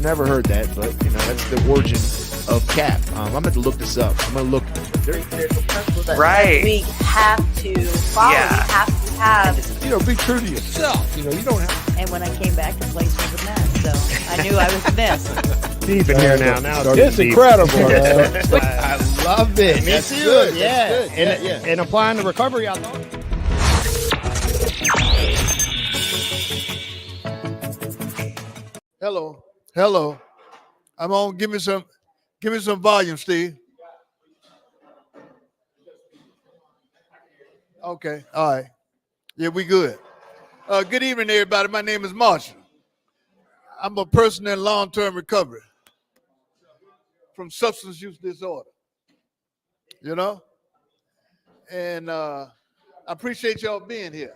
never heard that, but that's the origin of CAP. I'm going to look this up. I'm going to look. There's a principle that Right. we have to follow. Yeah. We have to have. Be true to yourself. You don't have. And when I came back, the place was a mess. So I knew I was missed. Deep in here now. Now It's deep. incredible. I love it. Me That's too. good. Yeah. That's good. And, and applying the recovery, I thought. Hello. I'm on. Give me some volume, Steve. Okay. All right. Yeah, we good. Good evening, everybody. My name is Marshall. I'm a person in long-term recovery from substance use disorder. And I appreciate y'all being here.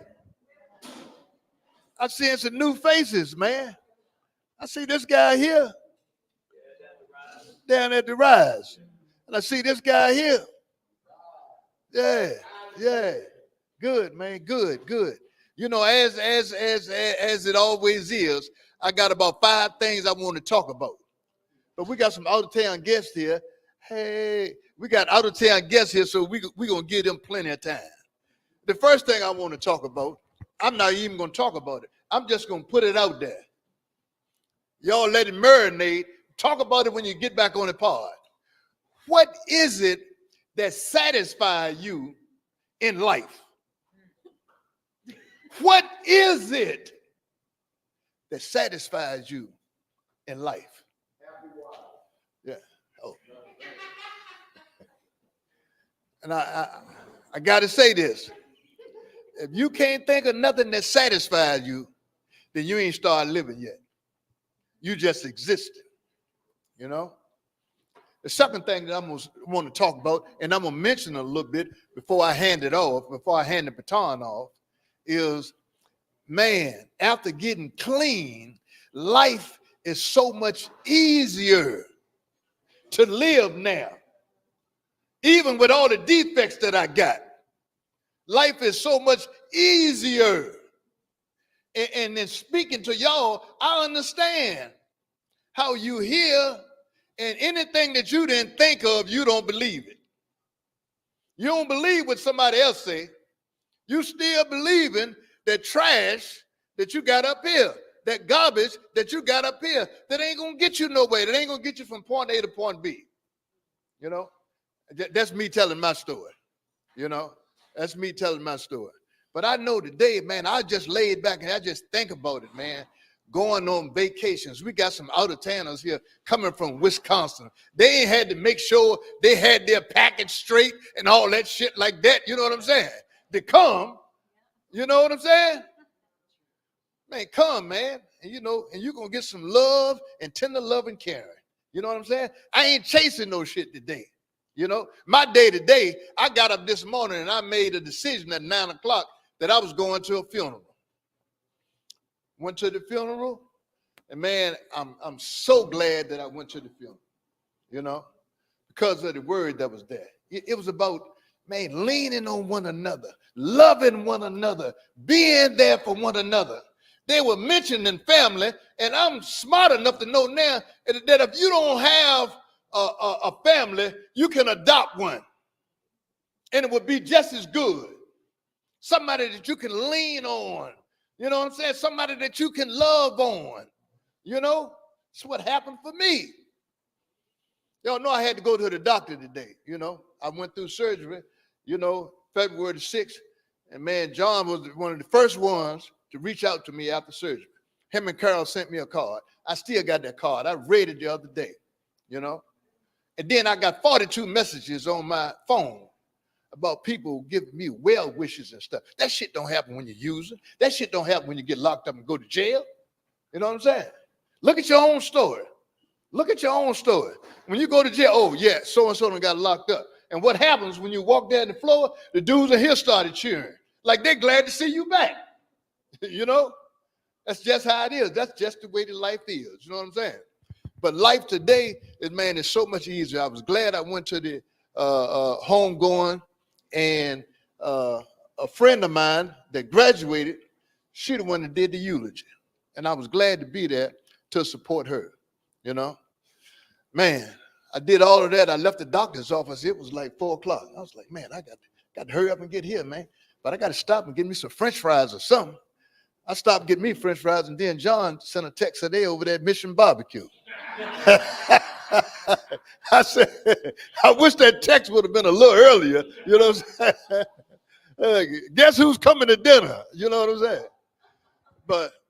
I'm seeing some new faces, man. I see this guy here down at the Rise. And I see this guy here. Yeah. Good, man. Good. As it always is, I got about 5 things I want to talk about. But we got some out-of-town guests here. Hey, we got out-of-town guests here, so we're going to give them plenty of time. The first thing I want to talk about, I'm not even going to talk about it. I'm just going to put it out there. Y'all let it marinate. Talk about it when you get back on the pod. What is it that satisfies you in life? What is it that satisfies you in life? Yeah. Oh. And I got to say this. If you can't think of nothing that satisfies you, then you ain't started living yet. You just existed, The second thing that I'm going to want to talk about, and I'm going to mention a little bit before I hand it off, before I hand the baton off, is, man, after getting clean, life is so much easier to live now. Even with all the defects that I got, life is so much easier. And then speaking to y'all, I understand how you hear, and anything that you didn't think of, you don't believe it. You don't believe what somebody else say. You still believing that trash that you got up here, that garbage that you got up here, that ain't gonna get you nowhere. That ain't gonna get you from point A to point B. That's me telling my story. That's me telling my story. But I know today, man, I just laid back and I just think about it, man. Going on vacations. We got some out-of-towners here coming from Wisconsin. They ain't had to make sure they had their package straight and all that shit like that. You know what I'm saying? They come, you know what I'm saying? Man, come, man. And you're going to get some love and tender love and caring. You know what I'm saying? I ain't chasing no shit today. My day today, I got up this morning and I made a decision at 9 o'clock that I was going to a funeral. Went to the funeral, and man, I'm so glad that I went to the funeral, because of the word that was there. It was about, man, leaning on one another, loving one another, being there for one another. They were mentioning family, and I'm smart enough to know now that if you don't have a family, you can adopt one, and it would be just as good. Somebody that you can lean on. You know what I'm saying? Somebody that you can love on. It's what happened for me. Y'all know I had to go to the doctor today. I went through surgery, February the 6th. And man, John was one of the first ones to reach out to me after surgery. Him and Carol sent me a card. I still got that card. I read it the other day, And then I got 42 messages on my phone about people giving me well wishes and stuff. That shit don't happen when you use it. That shit don't happen when you get locked up and go to jail. You know what I'm saying? Look at your own story. Look at your own story. When you go to jail, oh yeah, so-and-so done got locked up. And what happens when you walk down the floor, the dudes in here started cheering. Like they're glad to see you back. That's just how it is. That's just the way the life is. You know what I'm saying? But life today is so much easier. I was glad I went to the homegoing. And a friend of mine that graduated, she the one that did the eulogy. And I was glad to be there to support her. you know. Man, I did all of that. I left the doctor's office. It was like 4 o'clock. I was like, man, I got to hurry up and get here, man. But I got to stop and get me some French fries or something. I stopped getting me French fries, and then John sent a text today over there at Mission Barbecue. I said, I wish that text would have been a little earlier. You know what I'm saying? Guess who's coming to dinner? You know what I'm saying?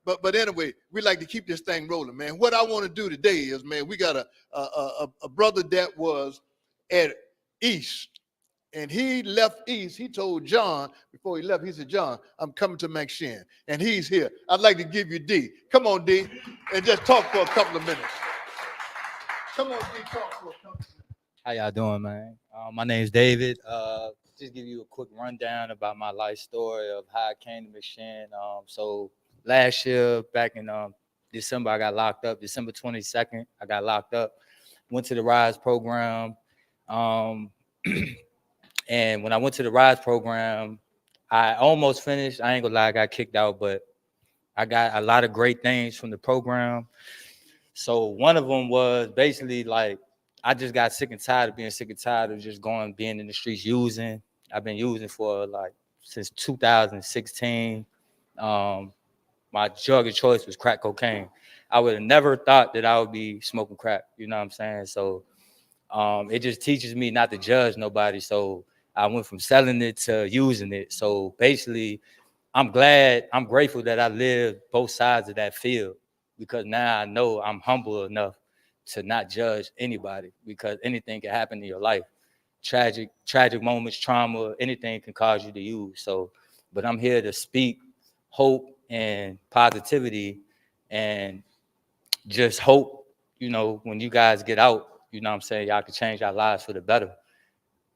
But anyway, we like to keep this thing rolling, man. What I want to do today is, man, we got a brother that was at East, and he left East. He told John before he left, he said, John, I'm coming to McShin, and he's here. I'd like to give you D. Come on, D, and just talk for a couple of minutes. Come on, D, talk for a couple of minutes. How y'all doing, man? My name's David. Just give you a quick rundown about my life story of how I came to McShin. So last year, back in December, I got locked up. December 22nd, I got locked up. Went to the RISE program. And when I went to the RISE program, I almost finished. I ain't gonna lie, I got kicked out, but I got a lot of great things from the program. So one of them was basically like, I just got sick and tired of being sick and tired of just being in the streets using. I've been using for like since 2016. My drug of choice was crack cocaine. I would have never thought that I would be smoking crack. You know what I'm saying? So it just teaches me not to judge nobody. So I went from selling it to using it. So basically, I'm grateful that I lived both sides of that field, because now I know I'm humble enough to not judge anybody, because anything can happen in your life. Tragic moments, trauma, anything can cause you to use. So, but I'm here to speak hope and positivity, and just hope, you know, when you guys get out, you know what I'm saying, y'all can change our lives for the better.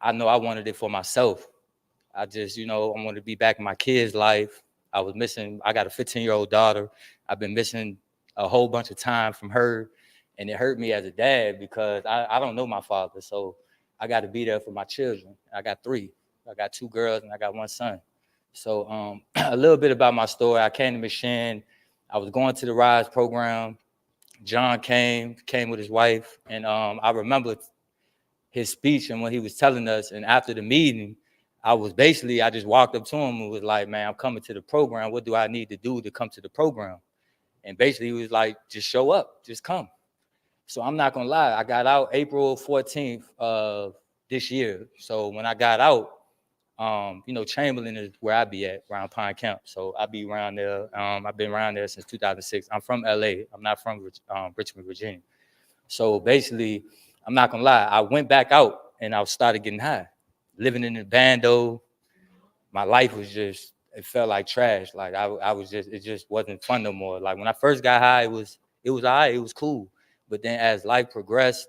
I know I wanted it for myself. I just, you know, I wanted to be back in my kids' life. I got a 15-year-old daughter. I've been missing a whole bunch of time from her, and it hurt me as a dad because I don't know my father. So I got to be there for my children. I got 3. I got 2 girls and I got 1 son. So a little bit about my story. I came to McShin. I was going to the RISE program. John came with his wife, and I remember his speech and what he was telling us. And after the meeting, I just walked up to him and was like, man, I'm coming to the program. What do I need to do to come to the program? And basically he was like, just show up, just come. So I'm not gonna lie, I got out April 14th of this year. So when I got out, you know, Chamberlain is where I be at, around Pine Camp. So I be around there. I've been around there since 2006. I'm from LA. I'm not from Richmond, Virginia. So basically, I'm not gonna lie, I went back out and I started getting high. Living in the bando, my life was just, it felt like trash. Like it just wasn't fun no more. Like when I first got high, it was all right, it was cool. But then as life progressed,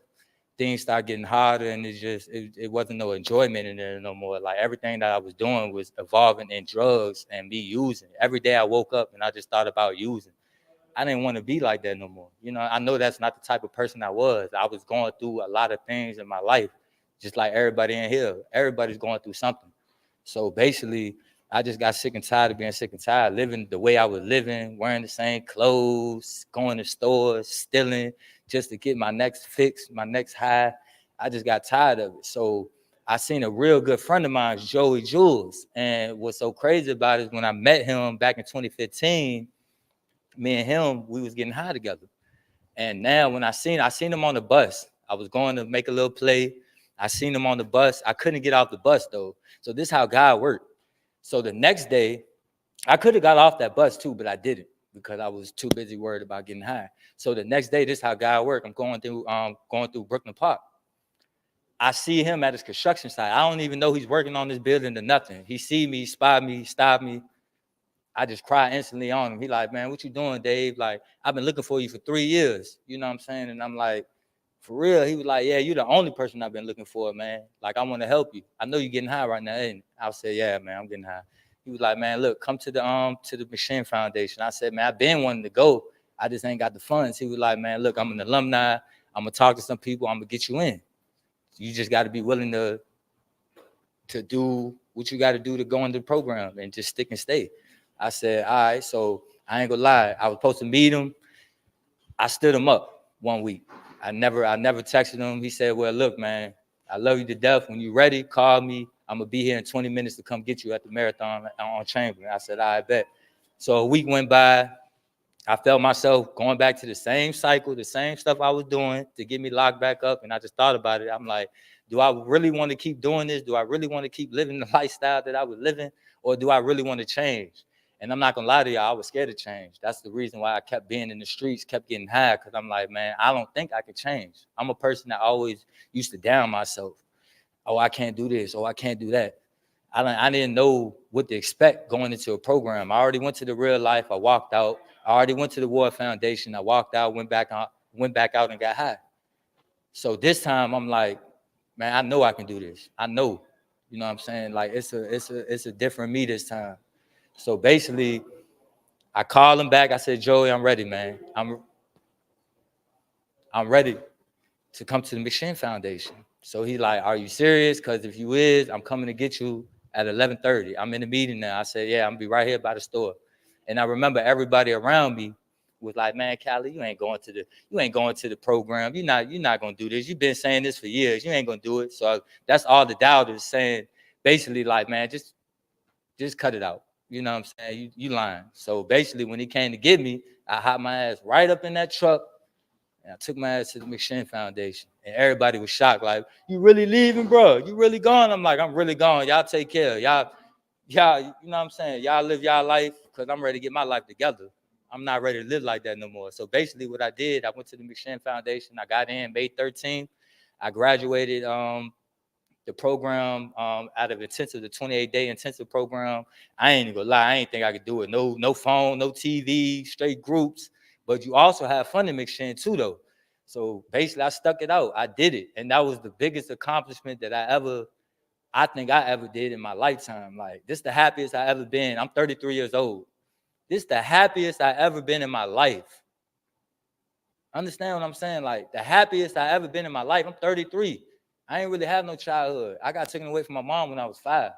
things started getting harder, and it wasn't no enjoyment in there no more. Like everything that I was doing was evolving in drugs and me using. Every day I woke up and I just thought about using. I didn't want to be like that no more. You know, I know that's not the type of person I was. I was going through a lot of things in my life, just like everybody in here. Everybody's going through something. So basically, I just got sick and tired of being sick and tired, living the way I was living, wearing the same clothes, going to stores, stealing, just to get my next fix, my next high. I just got tired of it. So I seen a real good friend of mine, Joey Jules. And what's so crazy about it is when I met him back in 2015, me and him, we was getting high together. And now when I seen him on the bus. I was going to make a little play. I seen him on the bus. I couldn't get off the bus though. So this is how God worked. So the next day, I could have got off that bus too, but I didn't because I was too busy worried about getting high. So the next day, this is how God worked. I'm going through Brooklyn Park. I see him at his construction site. I don't even know he's working on this building or nothing. He see me, spot me, stop me. I just cry instantly on him. He like, man, what you doing, Dave? Like, I've been looking for you for 3 years. You know what I'm saying? And I'm like, for real? He was like, yeah, you're the only person I've been looking for, man. Like, I want to help you. I know you're getting high right now. And I said, yeah, man, I'm getting high. He was like, man, look, come to the McShin Foundation. I said, man, I've been wanting to go. I just ain't got the funds. He was like, man, look, I'm an alumni. I'm gonna talk to some people. I'm gonna get you in. You just got to be willing to do what you got to do to go into the program and just stick and stay. I said, all right. So I ain't gonna lie. I was supposed to meet him. I stood him up 1 week. I never texted him. He said, well, look, man, I love you to death. When you're ready, call me. I'm going to be here in 20 minutes to come get you at the marathon on Chamberlain. I said, I bet. So a week went by. I felt myself going back to the same cycle, the same stuff I was doing to get me locked back up. And I just thought about it. I'm like, do I really want to keep doing this? Do I really want to keep living the lifestyle that I was living? Or do I really want to change? And I'm not going to lie to y'all, I was scared to change. That's the reason why I kept being in the streets, kept getting high, because I'm like, man, I don't think I could change. I'm a person that always used to down myself. Oh, I can't do this. Oh, I can't do that. I didn't know what to expect going into a program. I already went to the real life. I walked out. I already went to the Ward Foundation. I walked out, went back out and got high. So this time I'm like, man, I know I can do this. I know, you know what I'm saying? Like it's a different me this time. So basically, I called him back. I said, Joey, I'm ready, man. I'm ready to come to the McShin Foundation. So he like, are you serious? Because if you is, I'm coming to get you at 11:30. I'm in the meeting now. I said, yeah, I'm gonna be right here by the store. And I remember everybody around me was like, man, Callie, you ain't going to the program. You're not gonna do this. You've been saying this for years. You ain't gonna do it. So that's all the doubters saying, basically like, man, just cut it out. You know what I'm saying? You lying. So basically when he came to get me, I hopped my ass right up in that truck and I took my ass to the McShin Foundation. And everybody was shocked, like, you really leaving, bro? You really gone? I'm like, I'm really gone. Y'all take care. Y'all, you know what I'm saying? Y'all live y'all life, because I'm ready to get my life together. I'm not ready to live like that no more. So basically what I did, I went to the McShin Foundation. I got in May 13th. I graduated the program out of intensive, the 28-day intensive program. I ain't even gonna lie, I ain't think I could do it. No phone, no TV, straight groups. But you also have fun in McShin too, though. So basically, I stuck it out. I did it, and that was the biggest accomplishment that I think I ever did in my lifetime. Like, this is the happiest I ever been. I'm 33 years old. This is the happiest I ever been in my life. Understand what I'm saying? Like, the happiest I ever been in my life. I'm 33. I ain't really have no childhood. I got taken away from my mom when I was 5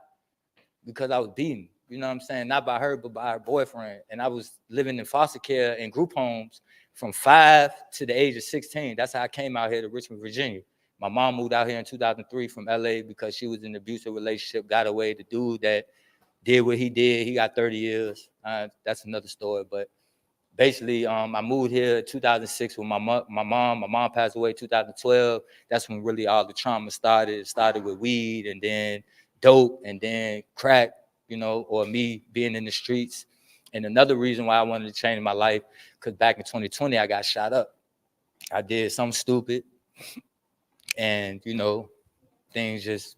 because I was beaten. You know what I'm saying? Not by her, but by her boyfriend. And I was living in foster care in group homes from 5 to the age of 16. That's how I came out here to Richmond, Virginia. My mom moved out here in 2003 from LA because she was in an abusive relationship, got away. The dude that did what he did, he got 30 years. That's another story. But basically, I moved here in 2006 with my mom. My mom passed away in 2012. That's when really all the trauma started. It started with weed and then dope and then crack, you know, or me being in the streets. And another reason why I wanted to change my life, because back in 2020, I got shot up. I did something stupid. And, you know, things just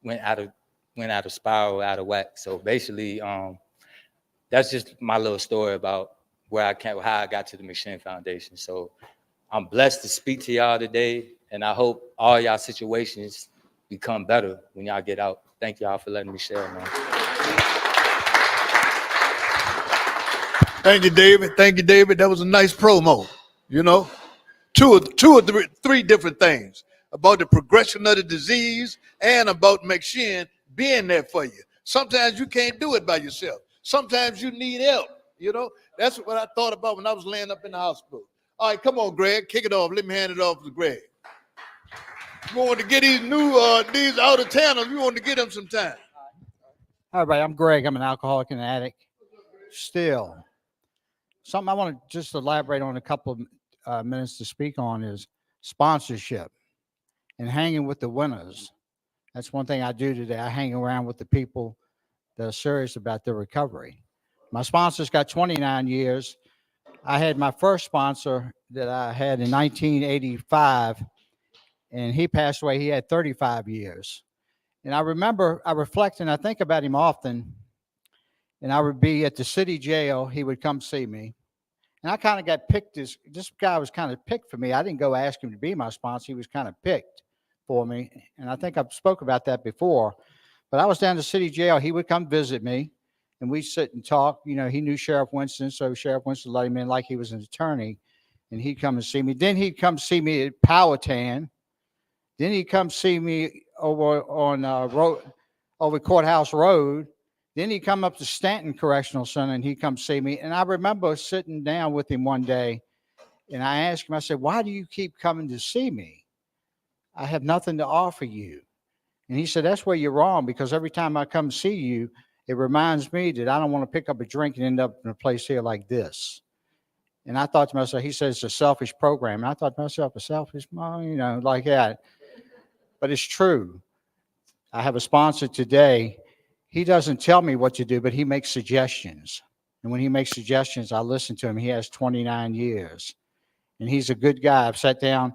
went out of spiral, out of whack. So basically, that's just my little story about how I got to the McShin Foundation. So I'm blessed to speak to y'all today, and I hope all y'all situations become better when y'all get out. Thank y'all for letting me share, man. Thank you, David. Thank you, David. That was a nice promo. You know, two or three different things about the progression of the disease and about McShin being there for you. Sometimes you can't do it by yourself. Sometimes you need help. You know, that's what I thought about when I was laying up in the hospital. All right, come on, Greg, kick it off. Let me hand it off to Greg. We want to get these out of towners. We want to get them some time. Hi, everybody. I'm Greg. I'm an alcoholic and addict. Still, something I want to just elaborate on a couple of minutes to speak on is sponsorship and hanging with the winners. That's one thing I do today. I hang around with the people that are serious about their recovery. My sponsor's got 29 years. I had my first sponsor that I had in 1985, and he passed away. He had 35 years. And I remember, I reflect and I think about him often, and I would be at the city jail. He would come see me. And I kind of got picked. This guy was kind of picked for me. I didn't go ask him to be my sponsor. He was kind of picked for me. And I think I've spoke about that before. But I was down to city jail. He would come visit me, and we'd sit and talk. You know, he knew Sheriff Winston, so Sheriff Winston let him in like he was an attorney. And he'd come and see me. Then he'd come see me at Powhatan. Then he'd come see me over on over Courthouse Road. Then he'd come up to Stanton Correctional Center, and he'd come see me. And I remember sitting down with him one day, And I asked him, I said, why do you keep coming to see me? I have nothing to offer you. And he said, that's where you're wrong, because every time I come see you, it reminds me that I don't want to pick up a drink and end up in a place here like this. And I thought to myself, he said it's a selfish program. And I thought to myself, a selfish, like that. But it's true. I have a sponsor today. He doesn't tell me what to do, but he makes suggestions. And when he makes suggestions, I listen to him. He has 29 years. And he's a good guy. I've sat down,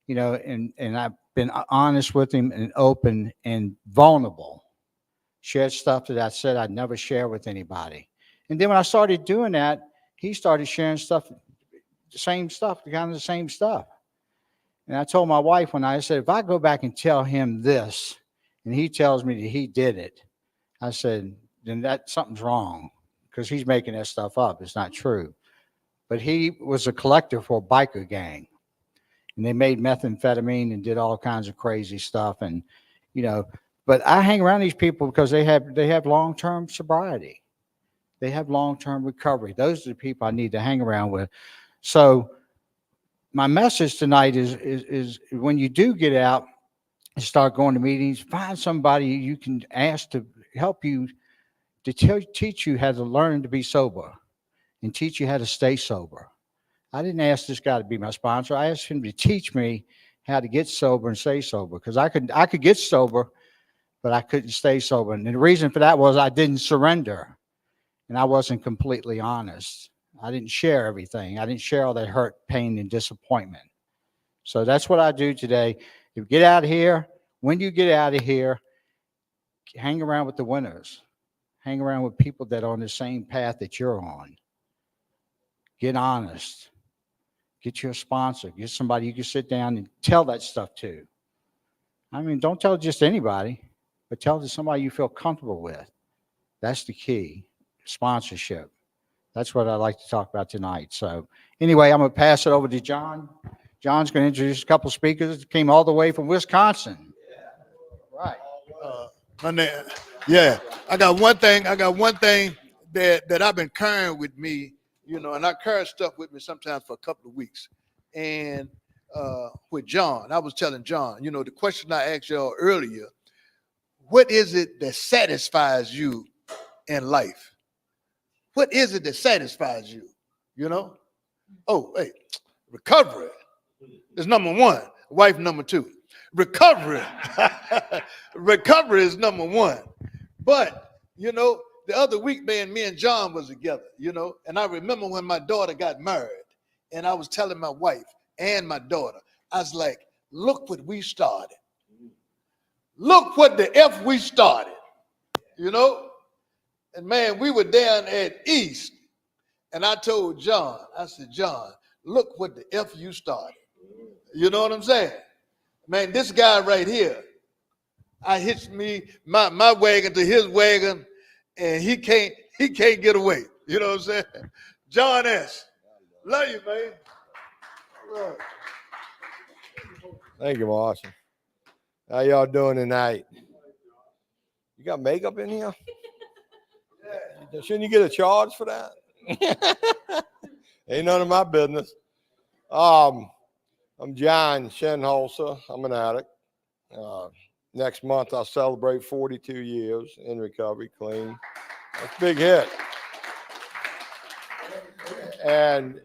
and I've been honest with him and open and vulnerable. Shared stuff that I said I'd never share with anybody. And then when I started doing that, he started sharing stuff, the same stuff, kind of the same stuff. And I told my wife I said, if I go back and tell him this, and he tells me that he did it, I said, then something's wrong, because he's making that stuff up. It's not true. But he was a collector for a biker gang. And they made methamphetamine and did all kinds of crazy stuff. And, but I hang around these people because they have long-term sobriety. They have long-term recovery. Those are the people I need to hang around with. So my message tonight is when you do get out and start going to meetings, find somebody you can ask to help you, to teach you how to learn to be sober and teach you how to stay sober. I didn't ask this guy to be my sponsor. I asked him to teach me how to get sober and stay sober, because I could get sober, but I couldn't stay sober. And the reason for that was I didn't surrender, and I wasn't completely honest. I didn't share everything. I didn't share all that hurt, pain, and disappointment. So that's what I do today. You get out of here. When you get out of here, hang around with the winners. Hang around with people that are on the same path that you're on. Get honest. Get your sponsor. Get somebody you can sit down and tell that stuff to. I mean, don't tell it just to anybody, but tell it to somebody you feel comfortable with. That's the key. Sponsorship. That's what I'd like to talk about tonight. So anyway, I'm going to pass it over to John. John's going to introduce a couple speakers that came all the way from Wisconsin. Right. My name, yeah. I got one thing that I've been carrying with me, and I carry stuff with me sometimes for a couple of weeks. And with John, I was telling John, the question I asked y'all earlier, what is it that satisfies you in life? What is it that satisfies you? Oh, hey, recovery is number one. Wife number two. Recovery. Recovery is number one. But, the other week, me and John was together, and I remember when my daughter got married, and I was telling my wife and my daughter, I was like, look what we started. Look what the F we started, And man, we were down at East, and I told John, I said, John, look what the F you started. You know what I'm saying? Man, this guy right here, I hitched my wagon to his wagon, and he can't get away. You know what I'm saying? John S. Love you, man. Right. Thank you, Marshall. How y'all doing tonight? You got makeup in here? Yeah. Shouldn't you get a charge for that? Ain't none of my business. I'm John Shenholzer. I'm an addict. Next month, I'll celebrate 42 years in recovery, clean. That's a big hit. And,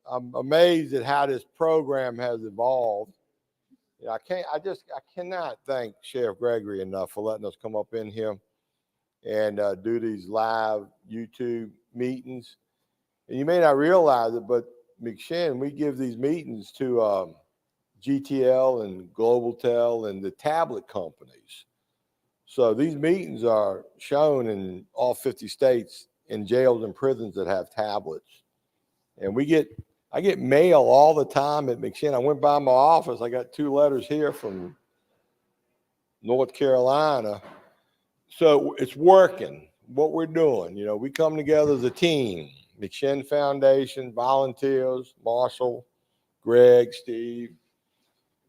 I'm amazed at how this program has evolved. I cannot thank Sheriff Gregory enough for letting us come up in here and do these live YouTube meetings. And you may not realize it, but McShin, we give these meetings to GTL and GlobalTel and the tablet companies. So these meetings are shown in all 50 states in jails and prisons that have tablets. And I get mail all the time at McShin. I went by my office. I got 2 letters here from North Carolina. So it's working, what we're doing. We come together as a team. McShin Foundation, volunteers, Marshall, Greg, Steve.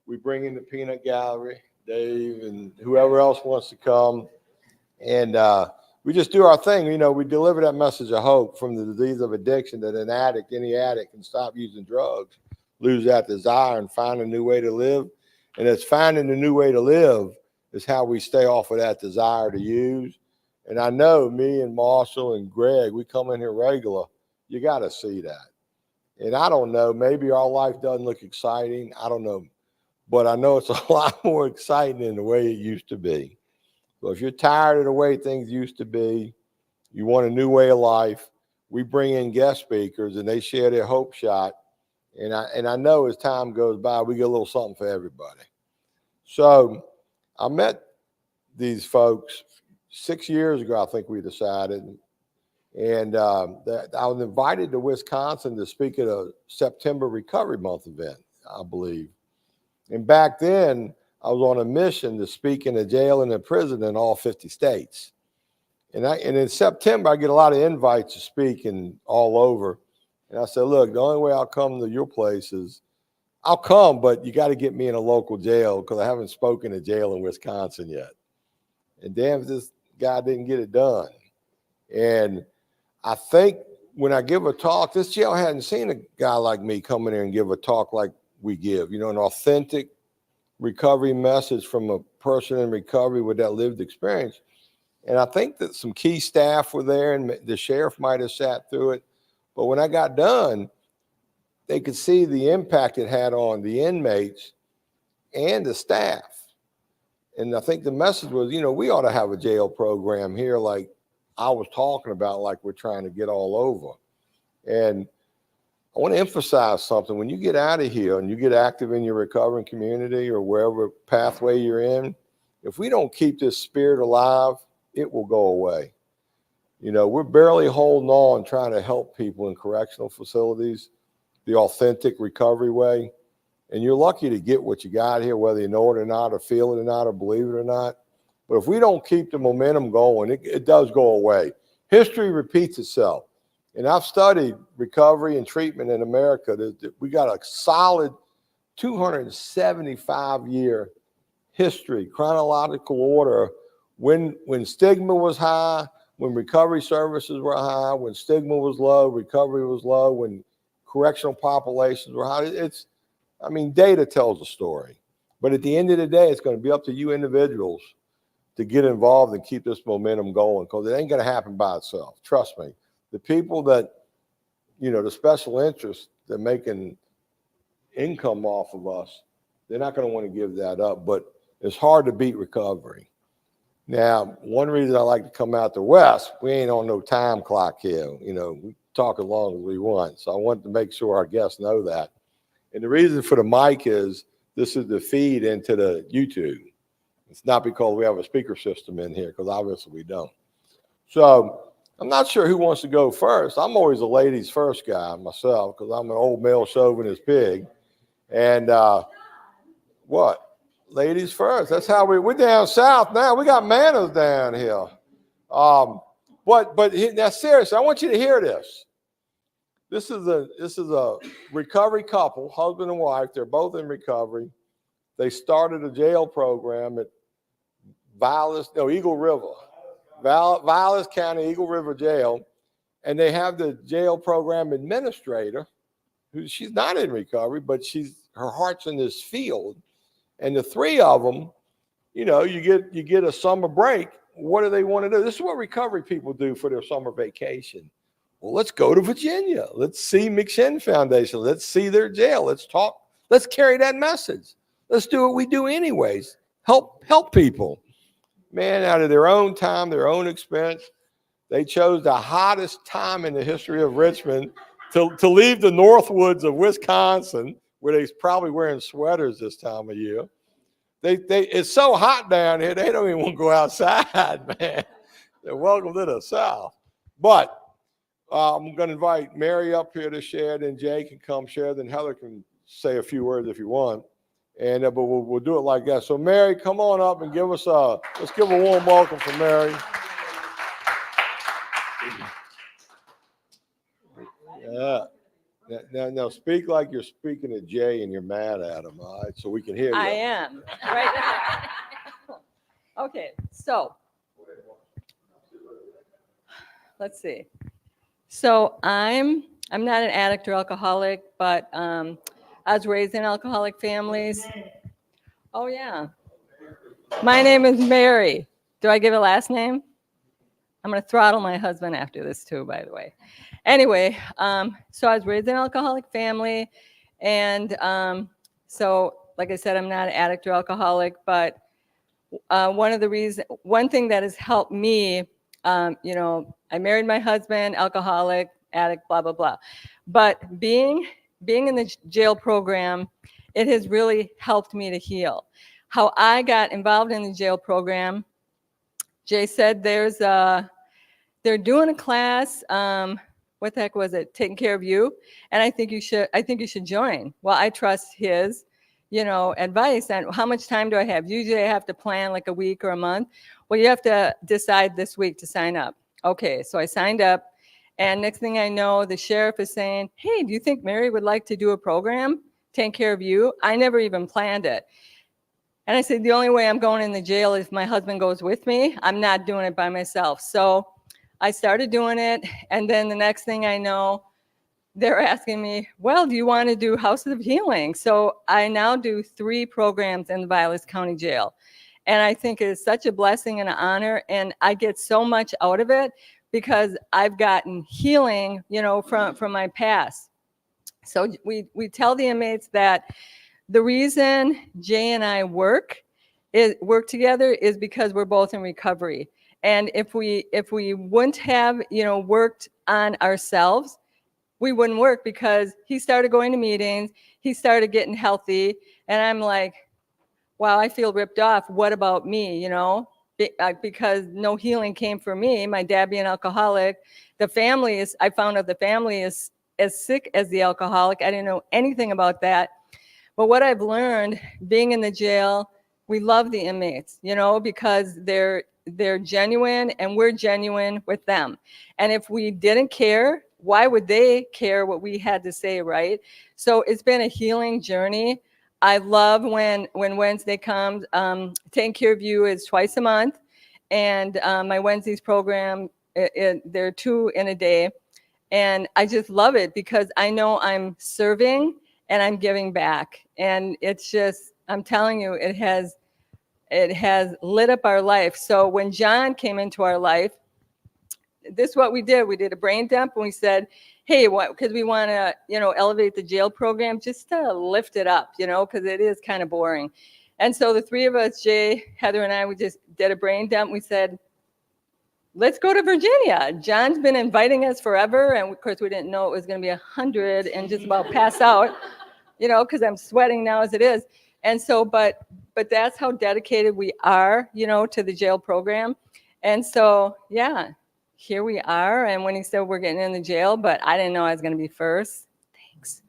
We bring in the Peanut Gallery, Dave, and whoever else wants to come. And we just do our thing. You know, we deliver that message of hope from the disease of addiction that an addict, any addict, can stop using drugs, lose that desire, and find a new way to live. And it's finding a new way to live is how we stay off of that desire to use. And I know me and Marshall and Greg, we come in here regular. You got to see that. And I don't know, maybe our life doesn't look exciting. I don't know. But I know it's a lot more exciting than the way it used to be. So if you're tired of the way things used to be, you want a new way of life, we bring in guest speakers and they share their hope shot. And I know as time goes by, we get a little something for everybody. So I met these folks 6 years ago, I think we decided. And I was invited to Wisconsin to speak at a September Recovery Month event, I believe. And back then, I was on a mission to speak in a jail and a prison in all 50 states. And in September, I get a lot of invites to speak and all over. And I said, look, the only way I'll come to your place is I'll come, but you got to get me in a local jail because I haven't spoken in jail in Wisconsin yet. And damn, this guy didn't get it done. And I think when I give a talk, this jail hadn't seen a guy like me come in here and give a talk like we give, you know, an authentic recovery message from a person in recovery with that lived experience. And I think that some key staff were there and the sheriff might have sat through it. But when I got done, they could see the impact it had on the inmates and the staff. And I think the message was, you know, we ought to have a jail program here like I was talking about, like we're trying to get all over. And I want to emphasize something. When you get out of here and you get active in your recovering community or wherever pathway you're in, if we don't keep this spirit alive, it will go away. You know, we're barely holding on trying to help people in correctional facilities the authentic recovery way. And you're lucky to get what you got here, whether you know it or not, or feel it or not, or believe it or not. But if we don't keep the momentum going, it does go away. History repeats itself. And I've studied recovery and treatment in America. We got a solid 275-year history, chronological order, when stigma was high, when recovery services were high, when stigma was low, recovery was low, when correctional populations were high. I mean, data tells a story. But at the end of the day, it's going to be up to you individuals to get involved and keep this momentum going, because it ain't going to happen by itself. Trust me. The people that, you know, the special interests that are making income off of us, they're not going to want to give that up. But it's hard to beat recovery. Now, one reason I like to come out the West, we ain't on no time clock here. You know, we talk as long as we want. So I want to make sure our guests know that. And the reason for the mic is this is the feed into the YouTube. It's not because we have a speaker system in here, because obviously we don't. So I'm not sure who wants to go first. I'm always a ladies first guy myself, because I'm an old male chauvinist pig. And what? Ladies first. That's how we're down south now. We got manners down here. But now seriously, I want you to hear this. This is a recovery couple, husband and wife. They're both in recovery. They started a jail program at Eagle River, Vilas County, Eagle River Jail, and they have the jail program administrator, who she's not in recovery, but her heart's in this field. And the three of them, you know, you get a summer break. What do they want to do? This is what recovery people do for their summer vacation. Well, let's go to Virginia. Let's see McShin Foundation. Let's see their jail. Let's talk. Let's carry that message. Let's do what we do anyways. Help people. Man, out of their own time, their own expense, they chose the hottest time in the history of Richmond to leave the Northwoods of Wisconsin, where they're probably wearing sweaters this time of year. It's so hot down here, they don't even want to go outside, man. They're welcome to the South. But I'm going to invite Mary up here to share, then Jay can come share, then Heather can say a few words if you want. And but we'll do it like that. So Mary, come on up and let's give a warm welcome for Mary. Yeah. Now speak like you're speaking to Jay and you're mad at him, all right? So we can hear you. I am. Right. Okay, so let's see. So I'm not an addict or alcoholic, but I was raised in alcoholic families. Oh yeah. My name is Mary. Do I give a last name? I'm going to throttle my husband after this too, by the way. Anyway, so I was raised in an alcoholic family, and so like I said, I'm not an addict or alcoholic, but one thing that has helped me, you know, I married my husband, alcoholic, addict, blah, blah, blah. But being in the jail program, it has really helped me to heal. How I got involved in the jail program, Jay said they're doing a class, what the heck was it? Taking Care of You. And I think you should join. Well, I trust his, you know, advice. And how much time do I have? Usually I have to plan like a week or a month. Well, you have to decide this week to sign up. Okay, so I signed up. And next thing I know, the sheriff is saying, hey, do you think Mary would like to do a program, Take Care of You? I never even planned it. And I said, the only way I'm going in the jail is if my husband goes with me. I'm not doing it by myself. So I started doing it. And then the next thing I know, they're asking me, well, do you want to do Houses of Healing? So I now do 3 programs in the Vilas County Jail. And I think it's such a blessing and an honor. And I get so much out of it because I've gotten healing, you know, from my past. So we tell the inmates that the reason Jay and I work together is because we're both in recovery. And if we wouldn't have, you know, worked on ourselves, we wouldn't work, because he started going to meetings, he started getting healthy, and I'm like, wow, I feel ripped off. What about me, you know? Because no healing came for me. My dad being alcoholic, I found out the family is as sick as the alcoholic. I didn't know anything about that. But what I've learned being in the jail, we love the inmates, you know, because they're genuine and we're genuine with them. And if we didn't care, why would they care what we had to say, right? So it's been a healing journey. I love when Wednesday comes. Taking Care of You is twice a month. And my Wednesdays program, there are 2 in a day. And I just love it because I know I'm serving and I'm giving back. And it's just, I'm telling you, it has lit up our life. So when John came into our life, this is what we did. We did a brain dump and we said, hey, because we want to, you know, elevate the jail program just to lift it up, you know, because it is kind of boring. And so the 3 of us, Jay, Heather, and I, we just did a brain dump. We said, let's go to Virginia. John's been inviting us forever. And of course, we didn't know it was going to be 100 and just about pass out, you know, because I'm sweating now as it is. And so, but that's how dedicated we are, you know, to the jail program. And so, yeah, here we are. And when he said we're getting in the jail, but I didn't know I was going to be first. Thanks.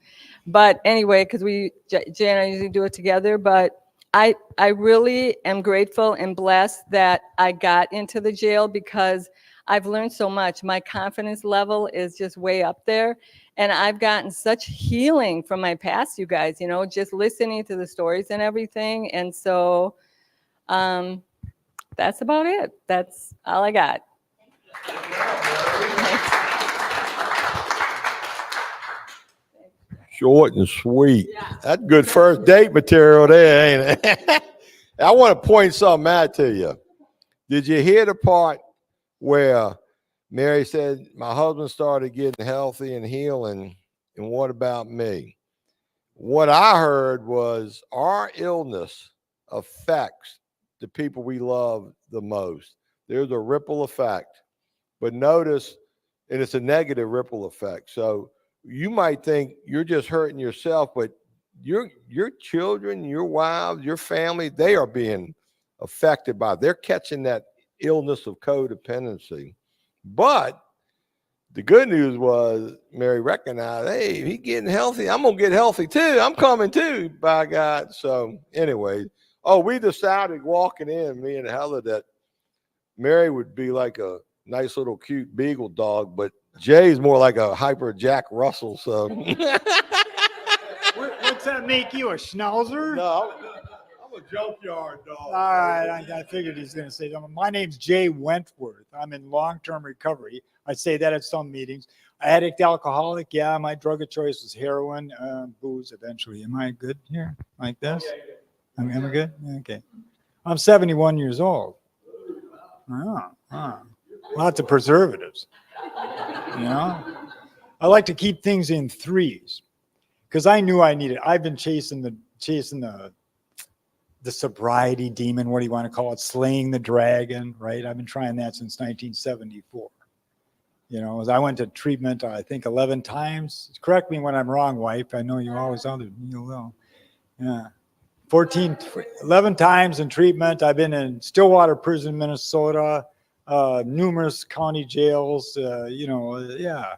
But anyway, because Jay and I usually do it together, but I really am grateful and blessed that I got into the jail because I've learned so much. My confidence level is just way up there. And I've gotten such healing from my past, you guys, you know, just listening to the stories and everything. And so that's about it. That's all I got. Short and sweet. That's good first date material there, ain't it? I want to point something out to you. Did you hear the part where Mary said, my husband started getting healthy and healing, and what about me? What I heard was our illness affects the people we love the most. There's a ripple effect, but notice, and it's a negative ripple effect. So you might think you're just hurting yourself, but your children, your wives, your family, they are being affected by it. They're catching that illness of codependency. But the good news was Mary recognized, hey, he getting healthy. I'm going to get healthy too. I'm coming too, by God. So anyway, we decided walking in, me and Heather, that Mary would be like a nice little cute beagle dog, but Jay's more like a hyper Jack Russell. So What's that make you, a schnauzer? no, I'm a junkyard dog. All right, I figured he's going to say something. My name's Jay Wentworth. I'm in long-term recovery. I say that at some meetings. Addict, alcoholic, yeah, my drug of choice was heroin, booze eventually. Am I good here? Like this? Am I good? Okay. I'm 71 years old. Lots of preservatives. You know? I like to keep things in threes because I knew I needed. I've been chasing the sobriety demon, what do you want to call it? Slaying the dragon, right? I've been trying that since 1974. You know, as I went to treatment, I think 11 times. Correct me when I'm wrong, wife. I know you always are. You will. Yeah. 11 times in treatment. I've been in Stillwater Prison, Minnesota, numerous county jails, yeah.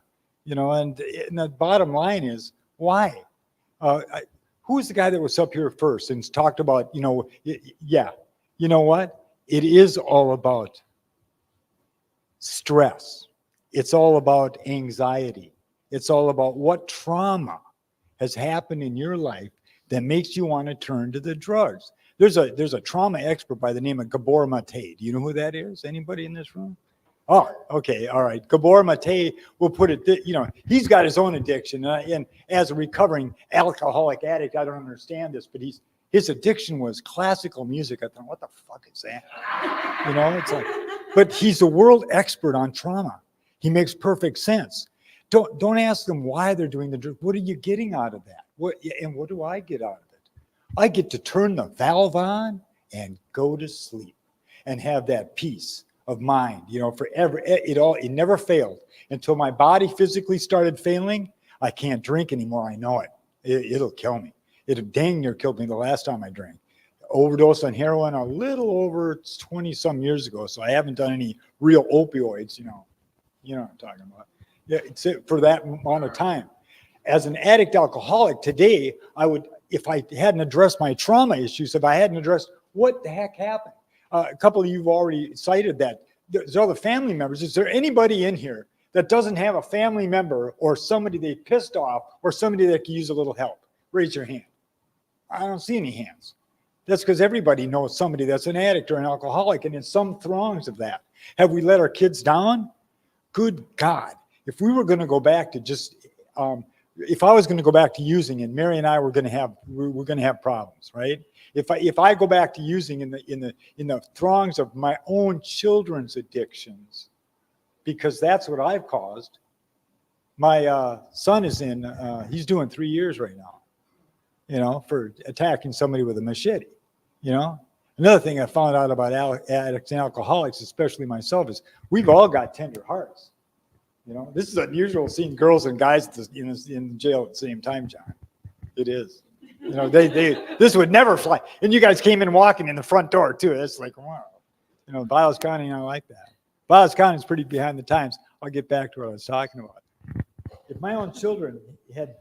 You know, and the bottom line is, why? Who was the guy that was up here first and talked about, yeah, you know what? It is all about stress. It's all about anxiety. It's all about what trauma has happened in your life that makes you want to turn to the drugs. There's a trauma expert by the name of Gabor Mate. Do you know who that is? Anybody in this room? Oh, okay, all right. Gabor Mate will put it, he's got his own addiction. And as a recovering alcoholic addict, I don't understand this, but his addiction was classical music. I thought, what the fuck is that? It's like, but he's a world expert on trauma. He makes perfect sense. Don't ask them why they're doing the drug. What are you getting out of that? What do I get out of it? I get to turn the valve on and go to sleep and have that peace of mind, forever. It never failed until my body physically started failing. I can't drink anymore. I know it. It'll kill me. It dang near killed me the last time I drank. Overdose on heroin a little over 20 some years ago. So I haven't done any real opioids, you know what I'm talking about. Yeah, it's for that amount of time. As an addict alcoholic today, if I hadn't addressed my trauma issues, if I hadn't addressed what the heck happened, a couple of you have already cited that. There's other family members. Is there anybody in here that doesn't have a family member or somebody they pissed off or somebody that could use a little help? Raise your hand. I don't see any hands. That's because everybody knows somebody that's an addict or an alcoholic, and in some throngs of that. Have we let our kids down? Good God. If we were going to go back to just, if I was going to go back to using, and Mary and I were going to have problems, right? If I go back to using in the throngs of my own children's addictions, because that's what I've caused. My son is he's doing 3 years right now, for attacking somebody with a machete, Another thing I found out about addicts and alcoholics, especially myself, is we've all got tender hearts. This is unusual seeing girls and guys in jail at the same time, John. It is. This would never fly. And you guys came in walking in the front door too. It's like, wow. Biles County, I like that. Biles County is pretty behind the times. I'll get back to what I was talking about. If my own children hadn't,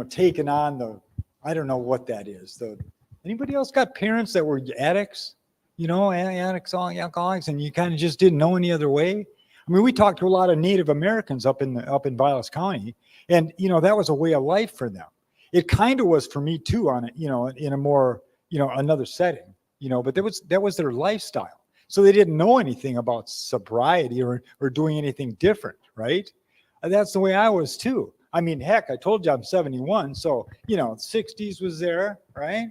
taken on I don't know what that is. Anybody else got parents that were addicts? Addicts, alcoholics, and you kind of just didn't know any other way. I mean, we talked to a lot of Native Americans up in Vilas County, and that was a way of life for them. It kind of was for me too, on it, in a more another setting, but that was their lifestyle. So they didn't know anything about sobriety or doing anything different, right? And that's the way I was too. I mean, heck, I told you I'm 71, so 60s was there, right?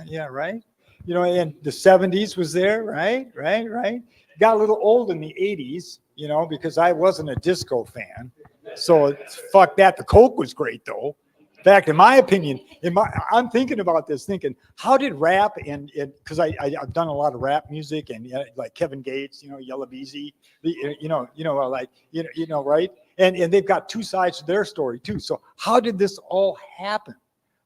Yeah, right. And the 70s was there, right? Got a little old in the 80s, because I wasn't a disco fan. So fuck that. The Coke was great though. In fact, in my opinion, I'm thinking about this, thinking, how did rap and because I've done a lot of rap music and like Kevin Gates, Yella Beezy, right? And they've got two sides to their story too. So how did this all happen?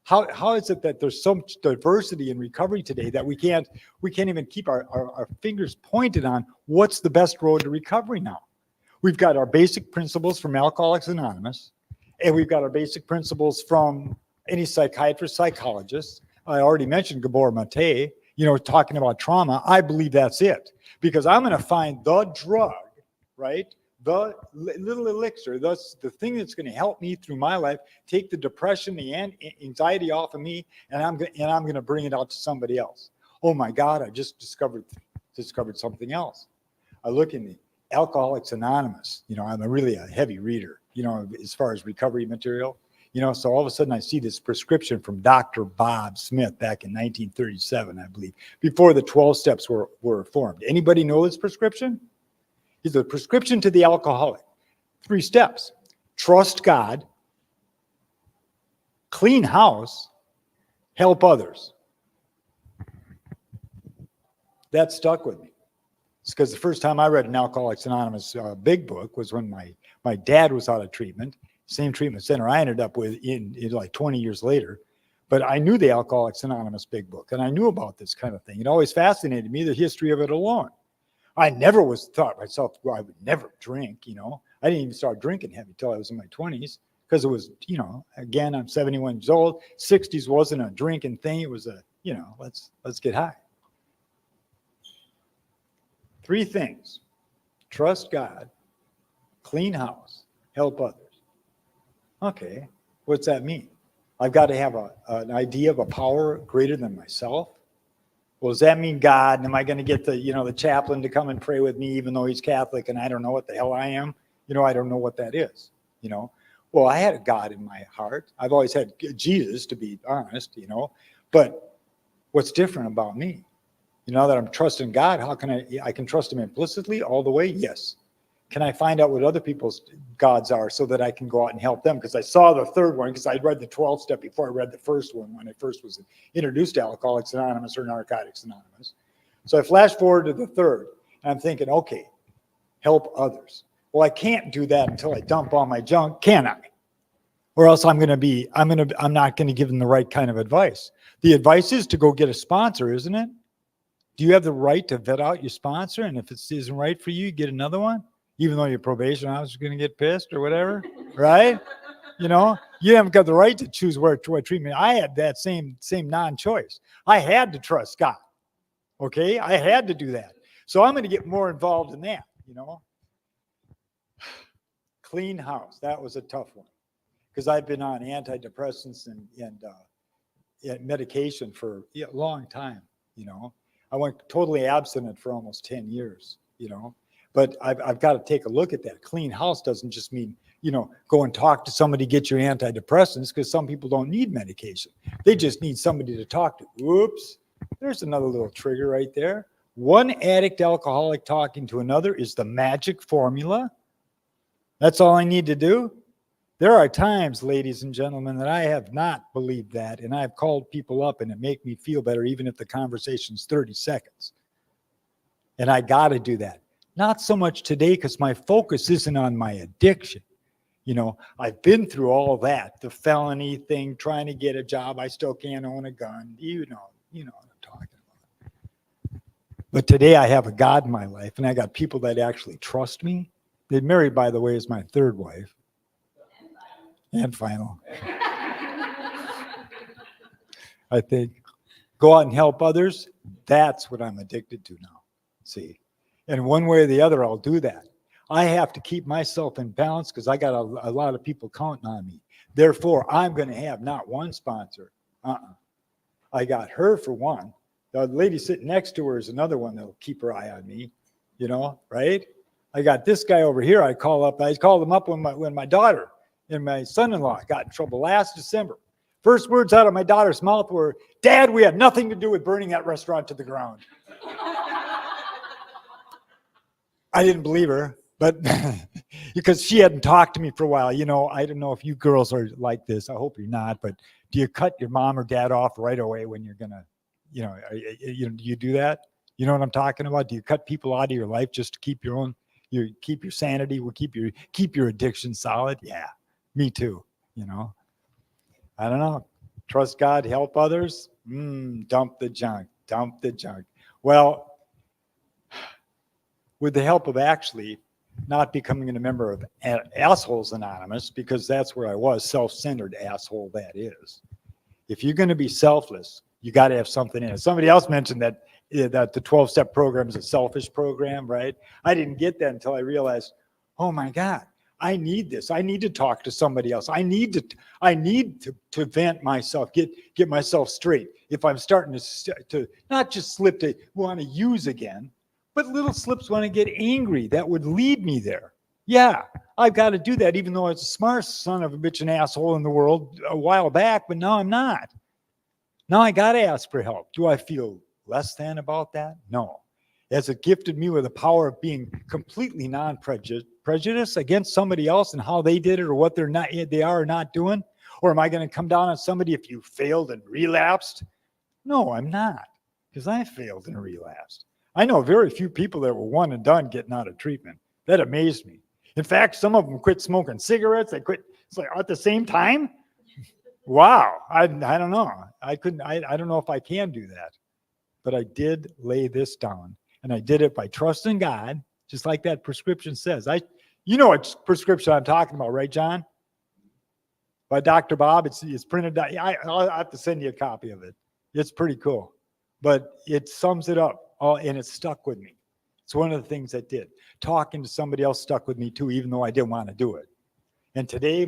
How is it that there's so much diversity in recovery today that we can't even keep our fingers pointed on what's the best road to recovery now? We've got our basic principles from Alcoholics Anonymous, and we've got our basic principles from any psychiatrist, psychologist. I already mentioned Gabor Mate, talking about trauma. I believe that's it, because I'm going to find the drug, right? The little elixir, the thing that's going to help me through my life, take the depression, the anxiety off of me, and I'm going to bring it out to somebody else. Oh my God, I just discovered something else. I look in Alcoholics Anonymous, I'm really a heavy reader, as far as recovery material, so all of a sudden I see this prescription from Dr. Bob Smith back in 1937, I believe, before the 12 steps were formed. Anybody know this prescription? It's a prescription to the alcoholic. 3 steps: trust God, clean house, help others. That stuck with me. It's because the first time I read an Alcoholics Anonymous big book was when my dad was out of treatment, same treatment center I ended up with in like 20 years later. But I knew the Alcoholics Anonymous big book, and I knew about this kind of thing. It always fascinated me, the history of it alone. I never thought myself, well, I would never drink, I didn't even start drinking heavy until I was in my 20s, because it was, again, I'm 71 years old. 60s wasn't a drinking thing. It was a, let's get high. 3 things: trust God, clean house, help others. Okay, what's that mean? I've got to have an idea of a power greater than myself. Well, does that mean God? And am I going to get the chaplain to come and pray with me, even though he's Catholic and I don't know what the hell I am? I don't know what that is. Well, I had a God in my heart. I've always had Jesus, to be honest. But what's different about me? That I'm trusting God, how can I can trust him implicitly all the way? Yes. Can I find out what other people's gods are so that I can go out and help them? Because I saw the third one, because I'd read the 12th step before I read the first one when I first was introduced to Alcoholics Anonymous or Narcotics Anonymous. So I flash forward to the third, and I'm thinking, okay, help others. Well, I can't do that until I dump all my junk, can I? Or else I'm not going to give them the right kind of advice. The advice is to go get a sponsor, isn't it? Do you have the right to vet out your sponsor? And if it isn't right for you, get another one, even though your probation officer is going to get pissed or whatever, right? You haven't got the right to choose what treatment. I had that same non-choice. I had to trust God. Okay, I had to do that. So I'm going to get more involved in that. Clean house. That was a tough one, because I've been on antidepressants and medication for a long time. I went totally abstinent for almost 10 years, but I've got to take a look at that. Clean house doesn't just mean, go and talk to somebody, get your antidepressants, because some people don't need medication. They just need somebody to talk to. Whoops, there's another little trigger right there. One addict alcoholic talking to another is the magic formula. That's all I need to do. There are times, ladies and gentlemen, that I have not believed that, and I've called people up and it make me feel better, even if the conversation's 30 seconds. And I got to do that. Not so much today, because my focus isn't on my addiction. I've been through all that, the felony thing, trying to get a job. I still can't own a gun. You know what I'm talking about. But today I have a God in my life, and I got people that actually trust me. They married, by the way, is my third wife. And final. I think go out and help others. That's what I'm addicted to now. See, and one way or the other, I'll do that. I have to keep myself in balance, because I got a lot of people counting on me. Therefore, I'm going to have not one sponsor. I got her for one. The lady sitting next to her is another one that'll keep her eye on me. Right? I got this guy over here. I called him up when my daughter and my son-in-law got in trouble last December. First words out of my daughter's mouth were, "Dad, we had nothing to do with burning that restaurant to the ground." I didn't believe her, but because she hadn't talked to me for a while. I don't know if you girls are like this. I hope you're not, but do you cut your mom or dad off right away when you're gonna, do you do that? You know what I'm talking about? Do you cut people out of your life just to keep keep your sanity, keep your addiction solid? Yeah. Me too, I don't know. Trust God, help others. Dump the junk. Well, with the help of actually not becoming a member of Assholes Anonymous, because that's where I was, self-centered asshole that is. If you're going to be selfless, you got to have something in it. Somebody else mentioned that the 12-step program is a selfish program, right? I didn't get that until I realized, oh my God, I need this. I need to talk to somebody else. I need to vent myself, get myself straight. If I'm starting to not just slip to want to use again, But little slips when I get angry, that would lead me there. Yeah, I've got to do that, even though I was the smartest son of a bitch and asshole in the world a while back, but now I'm not. Now I got to ask for help. Do I feel less than about that? No. Has it gifted me with the power of being completely non-prejudiced against somebody else and how they did it or what they are or not doing? Or am I going to come down on somebody if you failed and relapsed? No, I'm not, because I failed and relapsed. I know very few people that were one and done getting out of treatment. That amazed me. In fact, some of them quit smoking cigarettes. They quit at the same time. Wow. I don't know. I don't know if I can do that. But I did lay this down. And I did it by trusting God, just like that prescription says. You know what prescription I'm talking about, right, John? By Dr. Bob. It's printed out. I'll have to send you a copy of it. It's pretty cool. But it sums it up. And it stuck with me. It's one of the things that did. Talking to somebody else stuck with me too, even though I didn't want to do it. And today,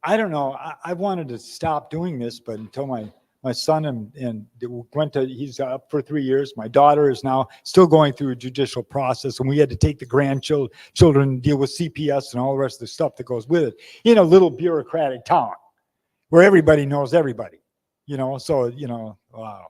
I don't know, I wanted to stop doing this, but until my son and he's up for 3 years. My daughter is now still going through a judicial process, and we had to take the grandchildren and deal with CPS and all the rest of the stuff that goes with it in a little bureaucratic town where everybody knows everybody, so, wow.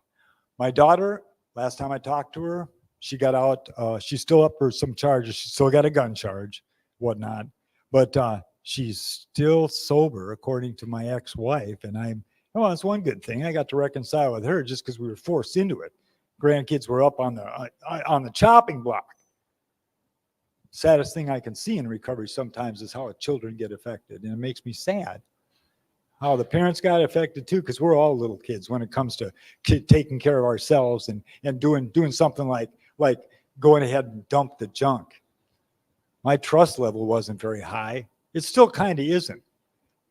My daughter, last time I talked to her, she got out. She's still up for some charges. She still got a gun charge, whatnot. But she's still sober, according to my ex-wife. And that's one good thing. I got to reconcile with her just because we were forced into it. Grandkids were up on the chopping block. Saddest thing I can see in recovery sometimes is how children get affected. And it makes me sad how the parents got affected too, because we're all little kids when it comes to taking care of ourselves and doing something like going ahead and dump the junk. My trust level wasn't very high. It still kind of isn't,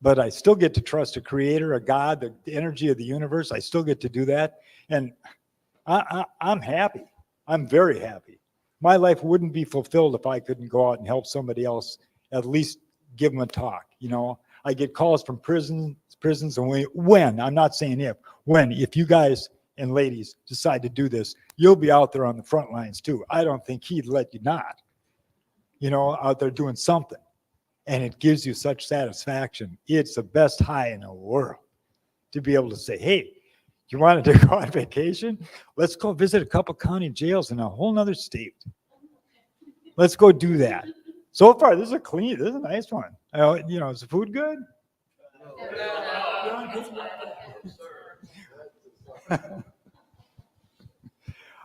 but I still get to trust a creator, a God, the energy of the universe. I still get to do that. And I'm happy. I'm very happy. My life wouldn't be fulfilled if I couldn't go out and help somebody else, at least give them a talk. I get calls from prisons, and when, I'm not saying if you guys and ladies decide to do this, you'll be out there on the front lines too. I don't think he'd let you not, out there doing something. And it gives you such satisfaction. It's the best high in the world to be able to say, hey, you wanted to go on vacation? Let's go visit a couple county jails in a whole nother state. Let's go do that. So far, this is a nice one. Is the food good?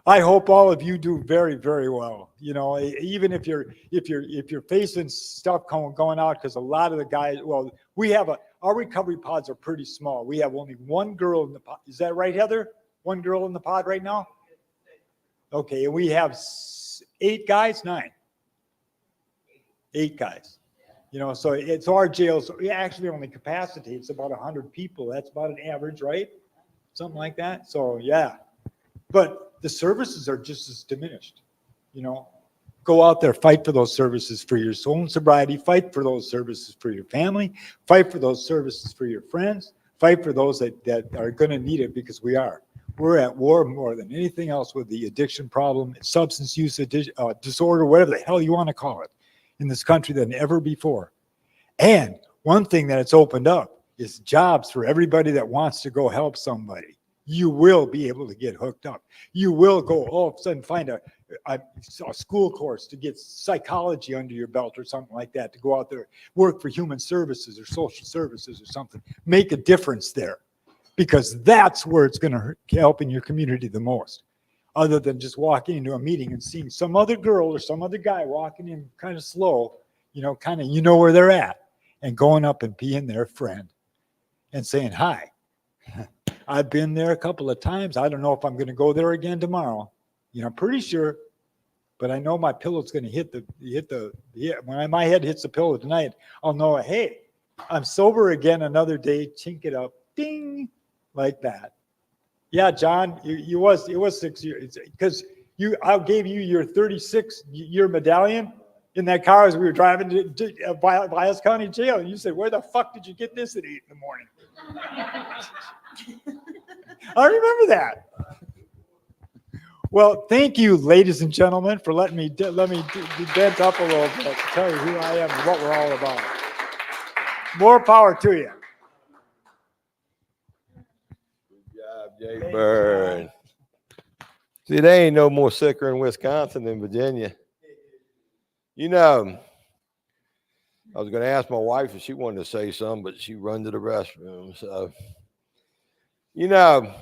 I hope all of you do very, very well. Even if you're facing stuff going out, because a lot of the guys, our recovery pods are pretty small. We have only one girl in the pod. Is that right, Heather? One girl in the pod right now? Okay, and we have 9 guys. So our jails actually only capacitates about 100 people. That's about an average, right? Something like that. So yeah, but the services are just as diminished. Go out there, fight for those services for your own sobriety, fight for those services for your family, fight for those services for your friends, fight for those that are going to need it, because we're at war more than anything else with the addiction problem, substance use disorder, whatever the hell you want to call it, in this country than ever before. And one thing that it's opened up is jobs for everybody that wants to go help somebody. You will be able to get hooked up. You will go all of a sudden find a school course to get psychology under your belt or something like that, to go out there, work for human services or social services or something. Make a difference there, because that's where it's going to help in your community the most. Other than just walking into a meeting and seeing some other girl or some other guy walking in kind of slow, where they're at, and going up and being their friend and saying, hi, I've been there a couple of times. I don't know if I'm going to go there again tomorrow. I'm pretty sure, but I know my pillow's going to when my head hits the pillow tonight, I'll know, hey, I'm sober again another day, chink it up, ding, like that. Yeah, John, it was 6 years, because I gave you your 36-year medallion in that car as we were driving to Vilas County Jail, and you said, where the fuck did you get this at 8 in the morning? I remember that. Well, thank you, ladies and gentlemen, for letting me bent up a little bit to tell you who I am and what we're all about. More power to you. Good job, Jay Bird. See, they ain't no more sicker in Wisconsin than Virginia. You know, I was going to ask my wife if she wanted to say something, but she run to the restroom. So, you know,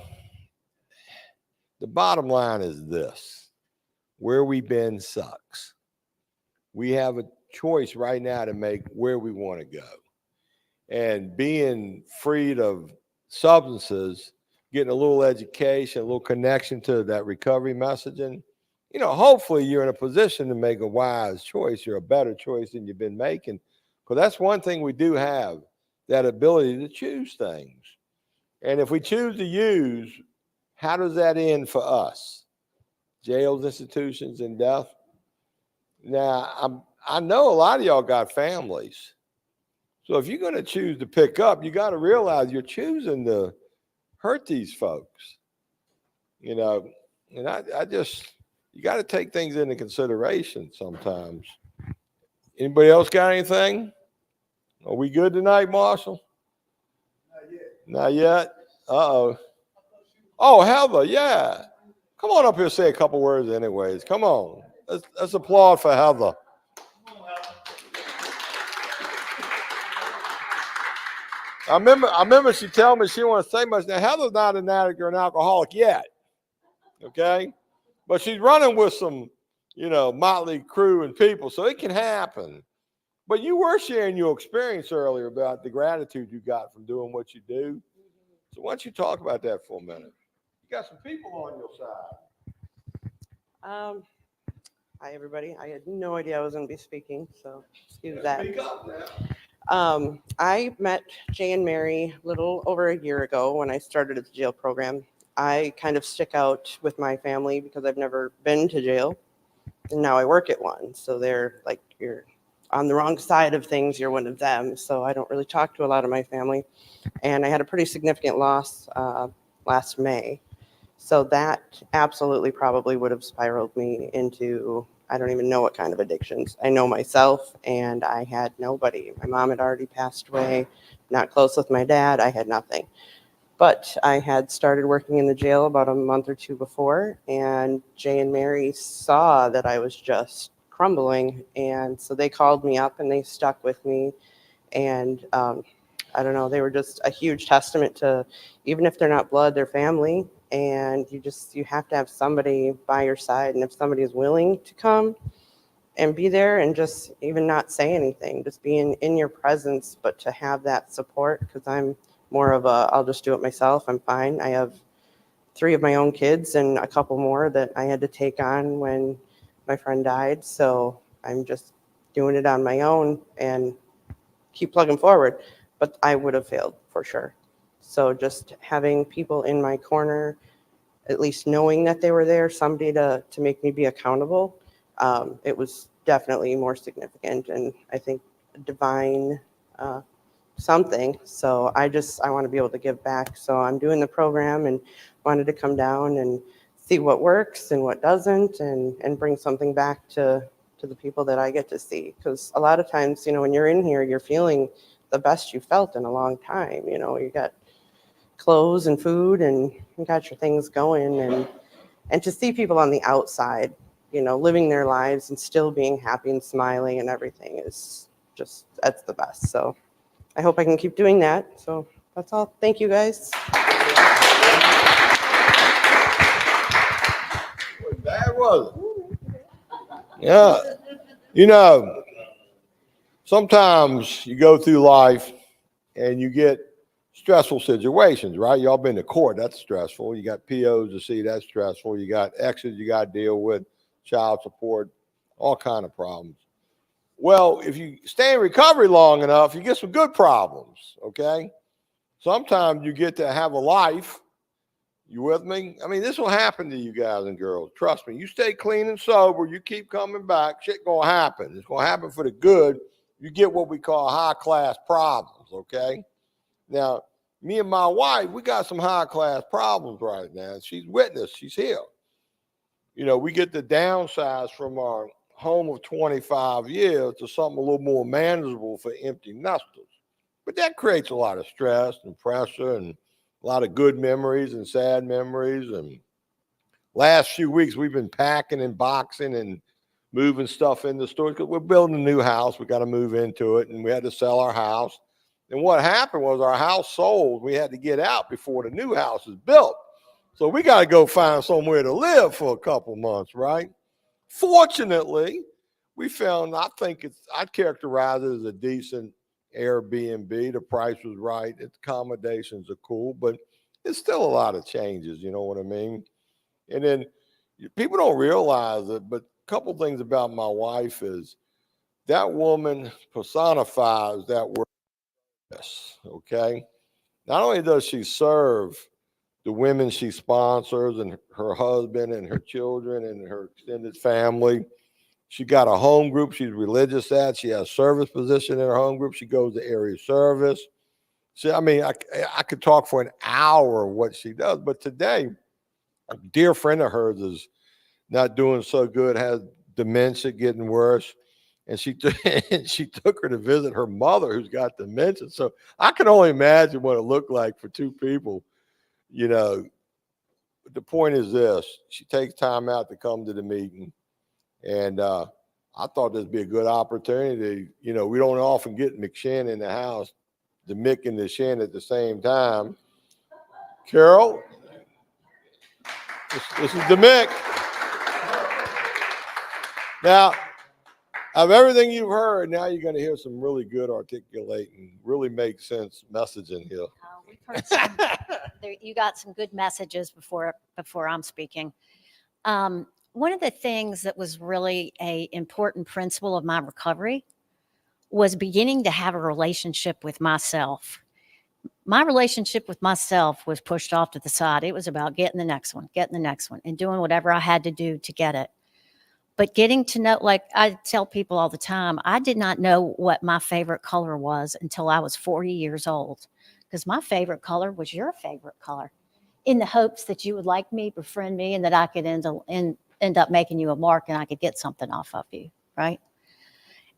the bottom line is this. Where we've been sucks. We have a choice right now to make where we want to go. And being freed of substances, getting a little education, a little connection to that recovery messaging, you know, hopefully you're in a position to make a wise choice. You're a better choice than you've been making. Because that's one thing we do have, that ability to choose things. And if we choose to use, how does that end for us? Jails, institutions, and death? Now, I know a lot of y'all got families. So if you're going to choose to pick up, you got to realize you're choosing to hurt these folks. You know, and I just, you got to take things into consideration sometimes. Anybody else got anything? Are we good tonight, Marshall? Not yet. Not yet? Uh-oh. Oh, Heather, yeah. Come on up here and say a couple words anyways. Come on. Let's applaud for Heather. I remember she told me she didn't want to say much. Now, Heather's not an addict or an alcoholic yet, okay? But she's running with some, you know, motley crew and people, so it can happen. But you were sharing your experience earlier about the gratitude you got from doing what you do. So why don't you talk about that for a minute? You got some people on your side. Hi, everybody. I had no idea I was going to be speaking, so excuse that. Speak up now. I met Jay and Mary a little over a year ago when I started at the jail program. I kind of stick out with my family because I've never been to jail, and now I work at one. So they're like, you're on the wrong side of things, you're one of them. So I don't really talk to a lot of my family. And I had a pretty significant loss last May. So that absolutely probably would have spiraled me into, I don't even know what kind of addictions. I know myself, and I had nobody. My mom had already passed away, not close with my dad. I had nothing. But I had started working in the jail about a month or two before, and Jay and Mary saw that I was just crumbling. And so they called me up and they stuck with me. And I don't know, they were just a huge testament to, even if they're not blood, they're family. And you have to have somebody by your side. And if somebody is willing to come and be there and just even not say anything, just being in your presence, but to have that support, because I'm more of a, I'll just do it myself. I'm fine. I have 3 of my own kids and a couple more that I had to take on when my friend died. So I'm just doing it on my own and keep plugging forward. But I would have failed for sure. So just having people in my corner, at least knowing that they were there, somebody to make me be accountable, it was definitely more significant, and I think divine something. So I want to be able to give back. So I'm doing the program and wanted to come down and see what works and what doesn't, and bring something back to the people that I get to see. Because a lot of times, you know, when you're in here, you're feeling the best you felt in a long time. You know, you got clothes and food and you got your things going, and to see people on the outside, you know, living their lives and still being happy and smiling and everything is just, that's the best. So I hope I can keep doing that. So that's all. Thank you, guys. What bad was it? Yeah. You know, sometimes you go through life and you get stressful situations, right? Y'all been to court, that's stressful. You got POs to see, that's stressful. You got exes you got to deal with, child support, all kind of problems. Well, if you stay in recovery long enough, you get some good problems, okay? Sometimes you get to have a life. You with me? I mean, this will happen to you guys and girls. Trust me. You stay clean and sober, you keep coming back, shit gonna happen. It's gonna happen for the good. You get what we call high-class problems, okay? Now, me and my wife, we got some high-class problems right now. She's witness. She's here. you know, we get to downsize from our home of 25 years to something a little more manageable for empty nesters. But that creates a lot of stress and pressure and a lot of good memories and sad memories. And last few weeks, we've been packing and boxing and moving stuff in the storage because we're building a new house. We got to move into it, and we had to sell our house. And what happened was our house sold. We had to get out before the new house is built. So we got to go find somewhere to live for a couple months, right? Fortunately, we found, I'd characterize it as a decent Airbnb. The price was right. Its accommodations are cool, but it's still a lot of changes, you know what I mean? And then people don't realize it, but a couple things about my wife is that woman personifies that word, okay? Not only does she serve the women she sponsors and her husband and her children and her extended family, she got a home group she's religious at. She has a service position in her home group. She goes to area service. I mean, I could talk for an hour what she does, but today, a dear friend of hers is not doing so good, has dementia, getting worse. And she took her to visit her mother who's got dementia. So I can only imagine what it looked like for two people, you know. The point is this, she takes time out to come to the meeting. And I thought this would be a good opportunity. You know, we don't often get McShin in the house, the Mick and the Shin at the same time. Carol, this is the Mick. Now, of everything you've heard, now you're going to hear some really good articulating, really make sense messaging here. We've heard some, you got some good messages before I'm speaking. One of the things that was really an important principle of my recovery was beginning to have a relationship with myself. My relationship with myself was pushed off to the side. It was about getting the next one, and doing whatever I had to do to get it. But getting to know, like I tell people all the time, I did not know what my favorite color was until I was 40 years old, because my favorite color was your favorite color, in the hopes that you would like me, befriend me, and that I could end up making you a mark and I could get something off of you, right?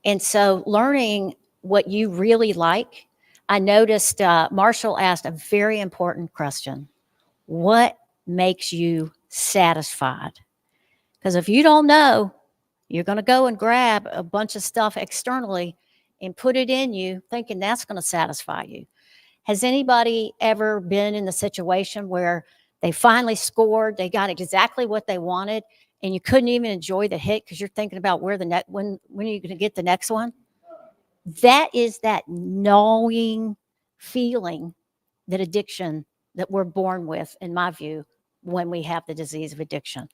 And so learning what you really like, I noticed Marshall asked a very important question. What makes you satisfied? Because if you don't know, you're going to go and grab a bunch of stuff externally and put it in you thinking that's going to satisfy you. Has anybody ever been in the situation where they finally scored, they got exactly what they wanted, and you couldn't even enjoy the hit because you're thinking about when are you going to get the next one? That is that gnawing feeling, that addiction that we're born with, in my view, when we have the disease of addiction.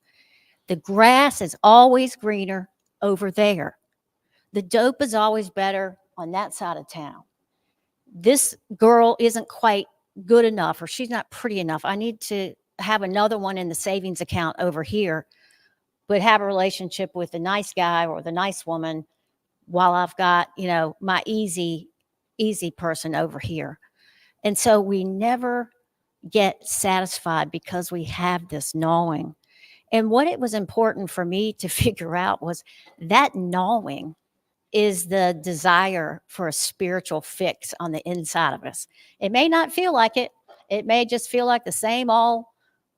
The grass is always greener over there. The dope is always better on that side of town. This girl isn't quite good enough, or she's not pretty enough. I need to have another one in the savings account over here, but have a relationship with the nice guy or the nice woman while I've got, you know, my easy person over here. And so we never get satisfied because we have this gnawing. And what it was important for me to figure out was that gnawing is the desire for a spiritual fix on the inside of us. It may not feel like it. It may just feel like the same old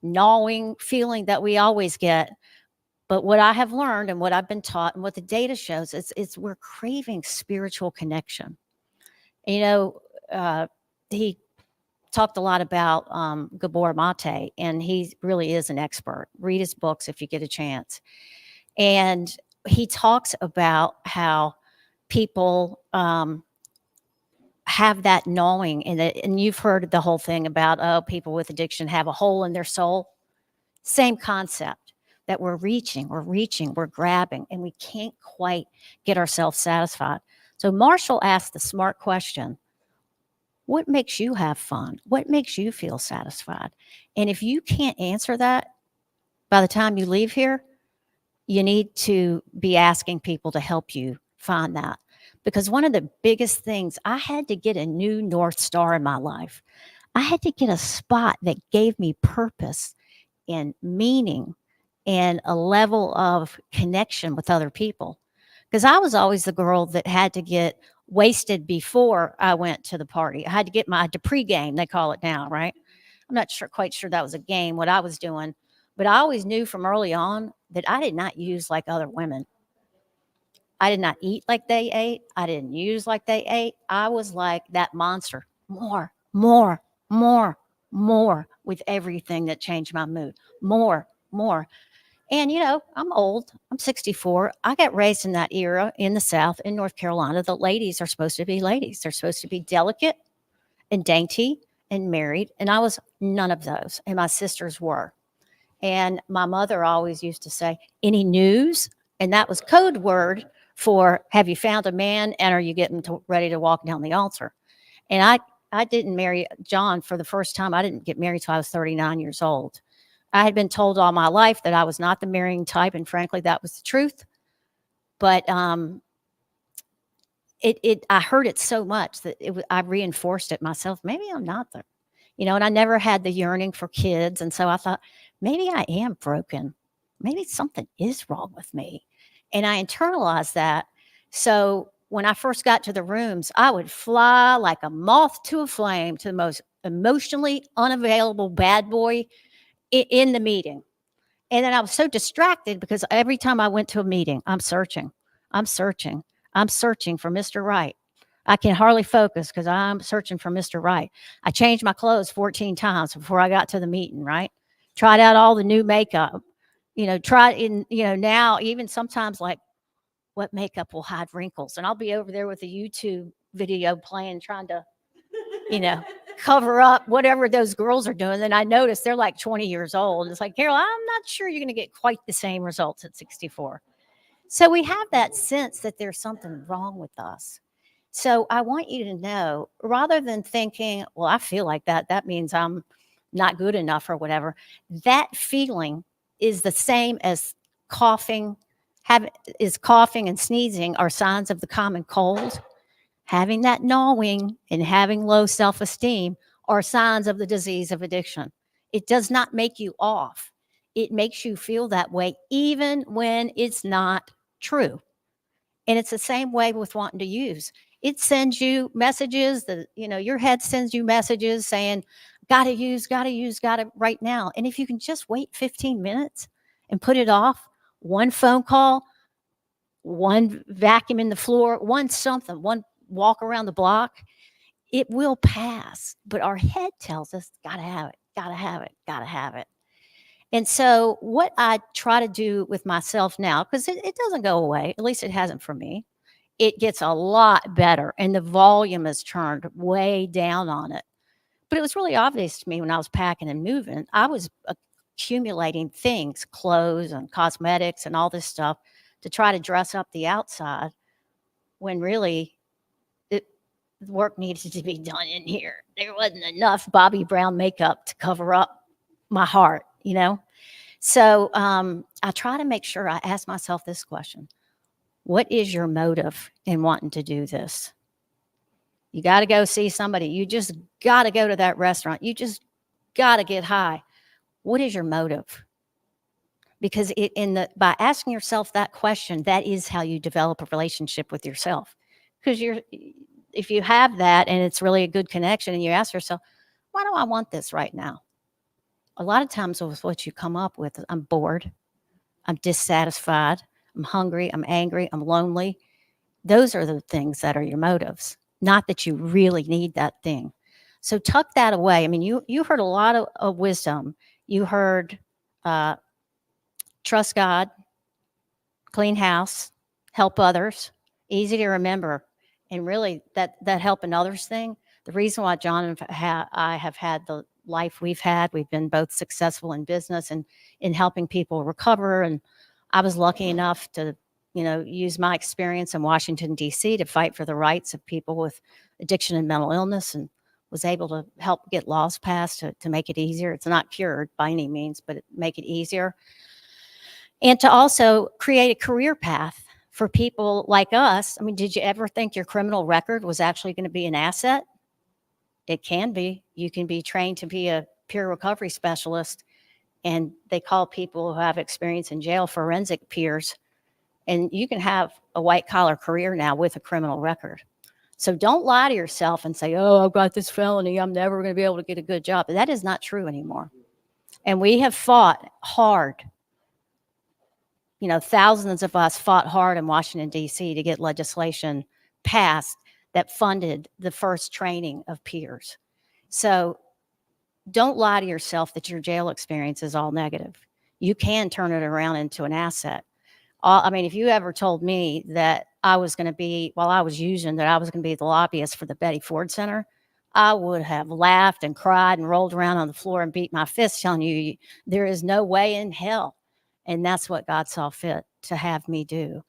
gnawing feeling that we always get. But what I have learned and what I've been taught and what the data shows is we're craving spiritual connection. You know, he talked a lot about Gabor Mate, and he really is an expert. Read his books if you get a chance. And he talks about how people have that gnawing, and you've heard the whole thing about, people with addiction have a hole in their soul. Same concept, that we're reaching, we're grabbing, and we can't quite get ourselves satisfied. So Marshall asked the smart question, what makes you have fun? What makes you feel satisfied? And if you can't answer that by the time you leave here, you need to be asking people to help you find that. Because one of the biggest things, I had to get a new North Star in my life. I had to get a spot that gave me purpose and meaning and a level of connection with other people. Because I was always the girl that had to get wasted before I went to the party. I had to get the pregame, they call it now, right? I'm not quite sure that was a game, what I was doing. But I always knew from early on that I did not use like other women. I did not eat like they ate. I didn't use like they ate. I was like that monster. More, more, more, more with everything that changed my mood. More, more. And, I'm old. I'm 64. I got raised in that era in the South, in North Carolina. The ladies are supposed to be ladies. They're supposed to be delicate and dainty and married. And I was none of those. And my sisters were. And my mother always used to say, any news? And that was code word for, have you found a man and are you getting ready to walk down the altar? And I didn't marry John for the first time. I didn't get married till I was 39 years old. I had been told all my life that I was not the marrying type. And frankly, that was the truth. But I heard it so much that I reinforced it myself. Maybe I'm not and I never had the yearning for kids. And so I thought, maybe I am broken. Maybe something is wrong with me. And I internalized that. So when I first got to the rooms, I would fly like a moth to a flame to the most emotionally unavailable bad boy in the meeting. And then I was so distracted because every time I went to a meeting, I'm searching for Mr. Right. I can hardly focus because I'm searching for Mr. Right. I changed my clothes 14 times before I got to the meeting, right? Tried out all the new makeup, now even sometimes like what makeup will hide wrinkles. And I'll be over there with a YouTube video playing, trying to, cover up whatever those girls are doing. And I noticed they're like 20 years old. It's like, Carol, I'm not sure you're going to get quite the same results at 64. So we have that sense that there's something wrong with us. So I want you to know, rather than thinking, well, I feel like that means I'm not good enough or whatever, that feeling is the same as coughing. Coughing and sneezing are signs of the common cold. Having that gnawing and having low self-esteem are signs of the disease of addiction. It does not make you off. It makes you feel that way even when it's not true. And it's the same way with wanting to use. It sends you messages that, your head sends you messages saying, gotta use right now. And if you can just wait 15 minutes and put it off, one phone call, one vacuum in the floor, one walk around the block, it will pass. But our head tells us, gotta have it. And so what I try to do with myself now, because it doesn't go away, at least it hasn't for me, it gets a lot better and the volume is turned way down on it. But it was really obvious to me when I was packing and moving, I was accumulating things, clothes and cosmetics and all this stuff to try to dress up the outside when really work needed to be done in here. There wasn't enough Bobby Brown makeup to cover up my heart, So I try to make sure I ask myself this question. What is your motive in wanting to do this? You got to go see somebody. You just got to go to that restaurant. You just got to get high. What is your motive? Because by asking yourself that question, that is how you develop a relationship with yourself. Because if you have that and it's really a good connection and you ask yourself, why do I want this right now? A lot of times with what you come up with, I'm bored, I'm dissatisfied, I'm hungry, I'm angry, I'm lonely. Those are the things that are your motives, not that you really need that thing. So tuck that away. I mean, you heard a lot of wisdom. You heard trust God, clean house, help others, easy to remember. And really that helping others thing, the reason why John and I have had the life we've been both successful in business and in helping people recover. And I was lucky enough to, use my experience in Washington, D.C. to fight for the rights of people with addiction and mental illness, and was able to help get laws passed to make it easier. It's not cured by any means, but make it easier. And to also create a career path for people like us. I mean, did you ever think your criminal record was actually going to be an asset? It can be. You can be trained to be a peer recovery specialist And they call people who have experience in jail forensic peers. And you can have a white collar career now with a criminal record. So don't lie to yourself and say, oh, I've got this felony, I'm never going to be able to get a good job. That is not true anymore. And we have fought hard. You know, thousands of us fought hard in Washington, D.C. to get legislation passed that funded the first training of peers. So don't lie to yourself that your jail experience is all negative. You can turn it around into an asset. I mean, if you ever told me that I was going to be, while I was using, that I was going to be the lobbyist for the Betty Ford Center, I would have laughed and cried and rolled around on the floor and beat my fist telling you, there is no way in hell. And that's what God saw fit to have me do.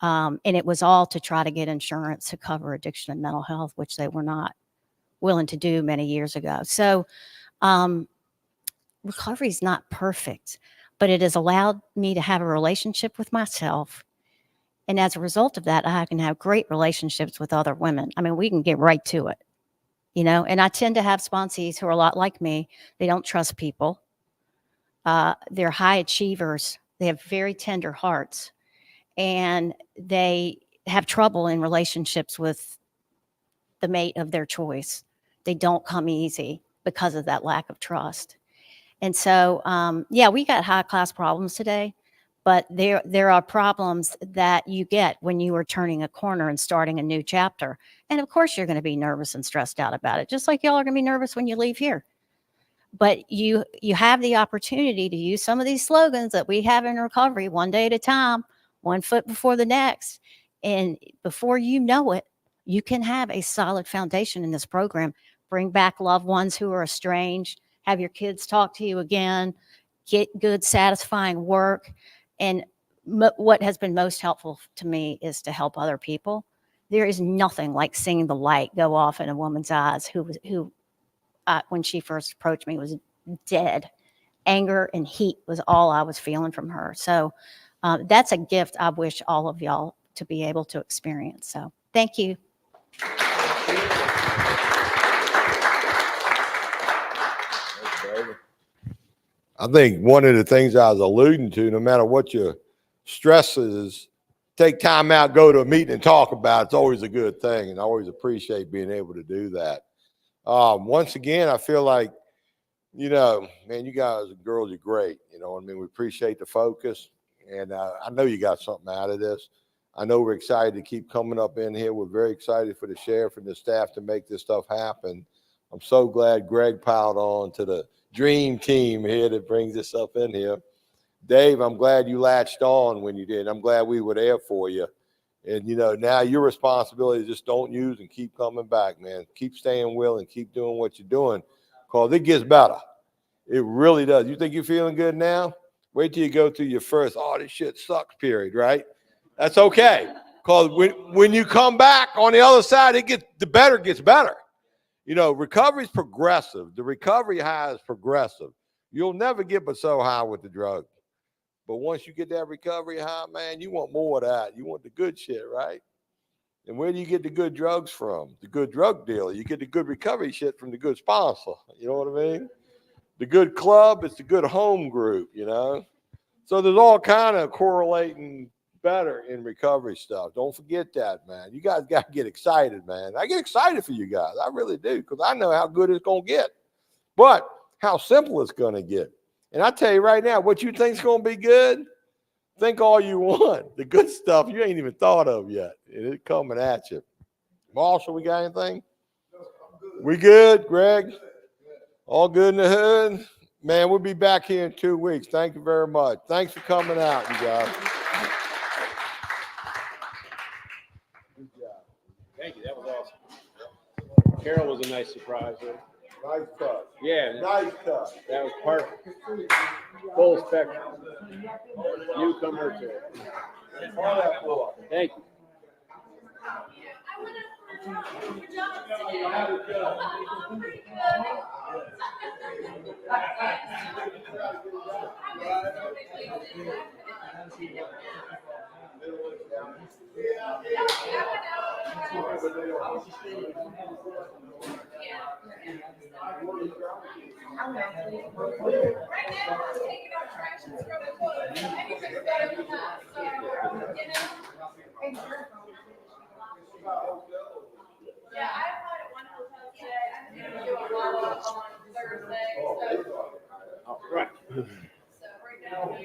And it was all to try to get insurance to cover addiction and mental health, which they were not willing to do many years ago. So recovery is not perfect, but it has allowed me to have a relationship with myself. And as a result of that, I can have great relationships with other women. I mean, we can get right to it, you know, and I tend to have sponsees who are a lot like me. They don't trust people. They're high achievers. They have very tender hearts, and they have trouble in relationships with the mate of their choice. They don't come easy because of that lack of trust. And so, yeah, we got high class problems today, but there are problems that you get when you are turning a corner and starting a new chapter. And of course, you're going to be nervous and stressed out about it, just like y'all are going to be nervous when you leave here. But you have the opportunity to use some of these slogans that we have in recovery, one day at a time, one foot before the next. And before you know it, you can have a solid foundation in this program. Bring back loved ones who are estranged, have your kids talk to you again, get good, satisfying work. And what has been most helpful to me is to help other people. There is nothing like seeing the light go off in a woman's eyes who when she first approached me, was dead. Anger and heat was all I was feeling from her. So that's a gift I wish all of y'all to be able to experience. So thank you. I think one of the things I was alluding to, no matter what your stress is, take time out, go to a meeting and talk about it. It's always a good thing, and I always appreciate being able to do that. Once again, I feel like, you know, man, you guys and girls are great. You know what I mean? We appreciate the focus, and I know you got something out of this. I know we're excited to keep coming up in here. We're very excited for the sheriff and the staff to make this stuff happen. I'm so glad Greg piled on to the dream team here that brings this up in here. Dave, I'm glad you latched on when you did. I'm glad we were there for you. And, you know, now your responsibility is just don't use and keep coming back, man. Keep staying willing, keep doing what you're doing, because it gets better. It really does. You think you're feeling good now? Wait till you go through your first, oh, this shit sucks period, right? That's okay. Because when you come back on the other side, the better gets better. You know, recovery is progressive. The recovery high is progressive. You'll never get but so high with the drug. But once you get that recovery high, man, you want more of that. You want the good shit, right? And where do you get the good drugs from? The good drug dealer. You get the good recovery shit from the good sponsor. You know what I mean? The good club, it's the good home group, you know? So there's all kind of correlating better in recovery stuff. Don't forget that, man. You guys got to get excited, man. I get excited for you guys. I really do, because I know how good it's going to get. But how simple it's going to get. And I tell you right now, what you think's going to be good, think all you want. The good stuff you ain't even thought of yet. It's coming at you. Marshall, we got anything? We good, Greg? All good in the hood? Man, we'll be back here in 2 weeks. Thank you very much. Thanks for coming out, you guys. Thank you. That was awesome. Carol was a nice surprise. Right? Nice cut. Yeah. Nice cut. That was perfect. Full spectrum. Newcomer too. Thank you. Yeah, I applied at one hotel today. I'm gonna do a follow-up on Thursday, so. Right. So right now.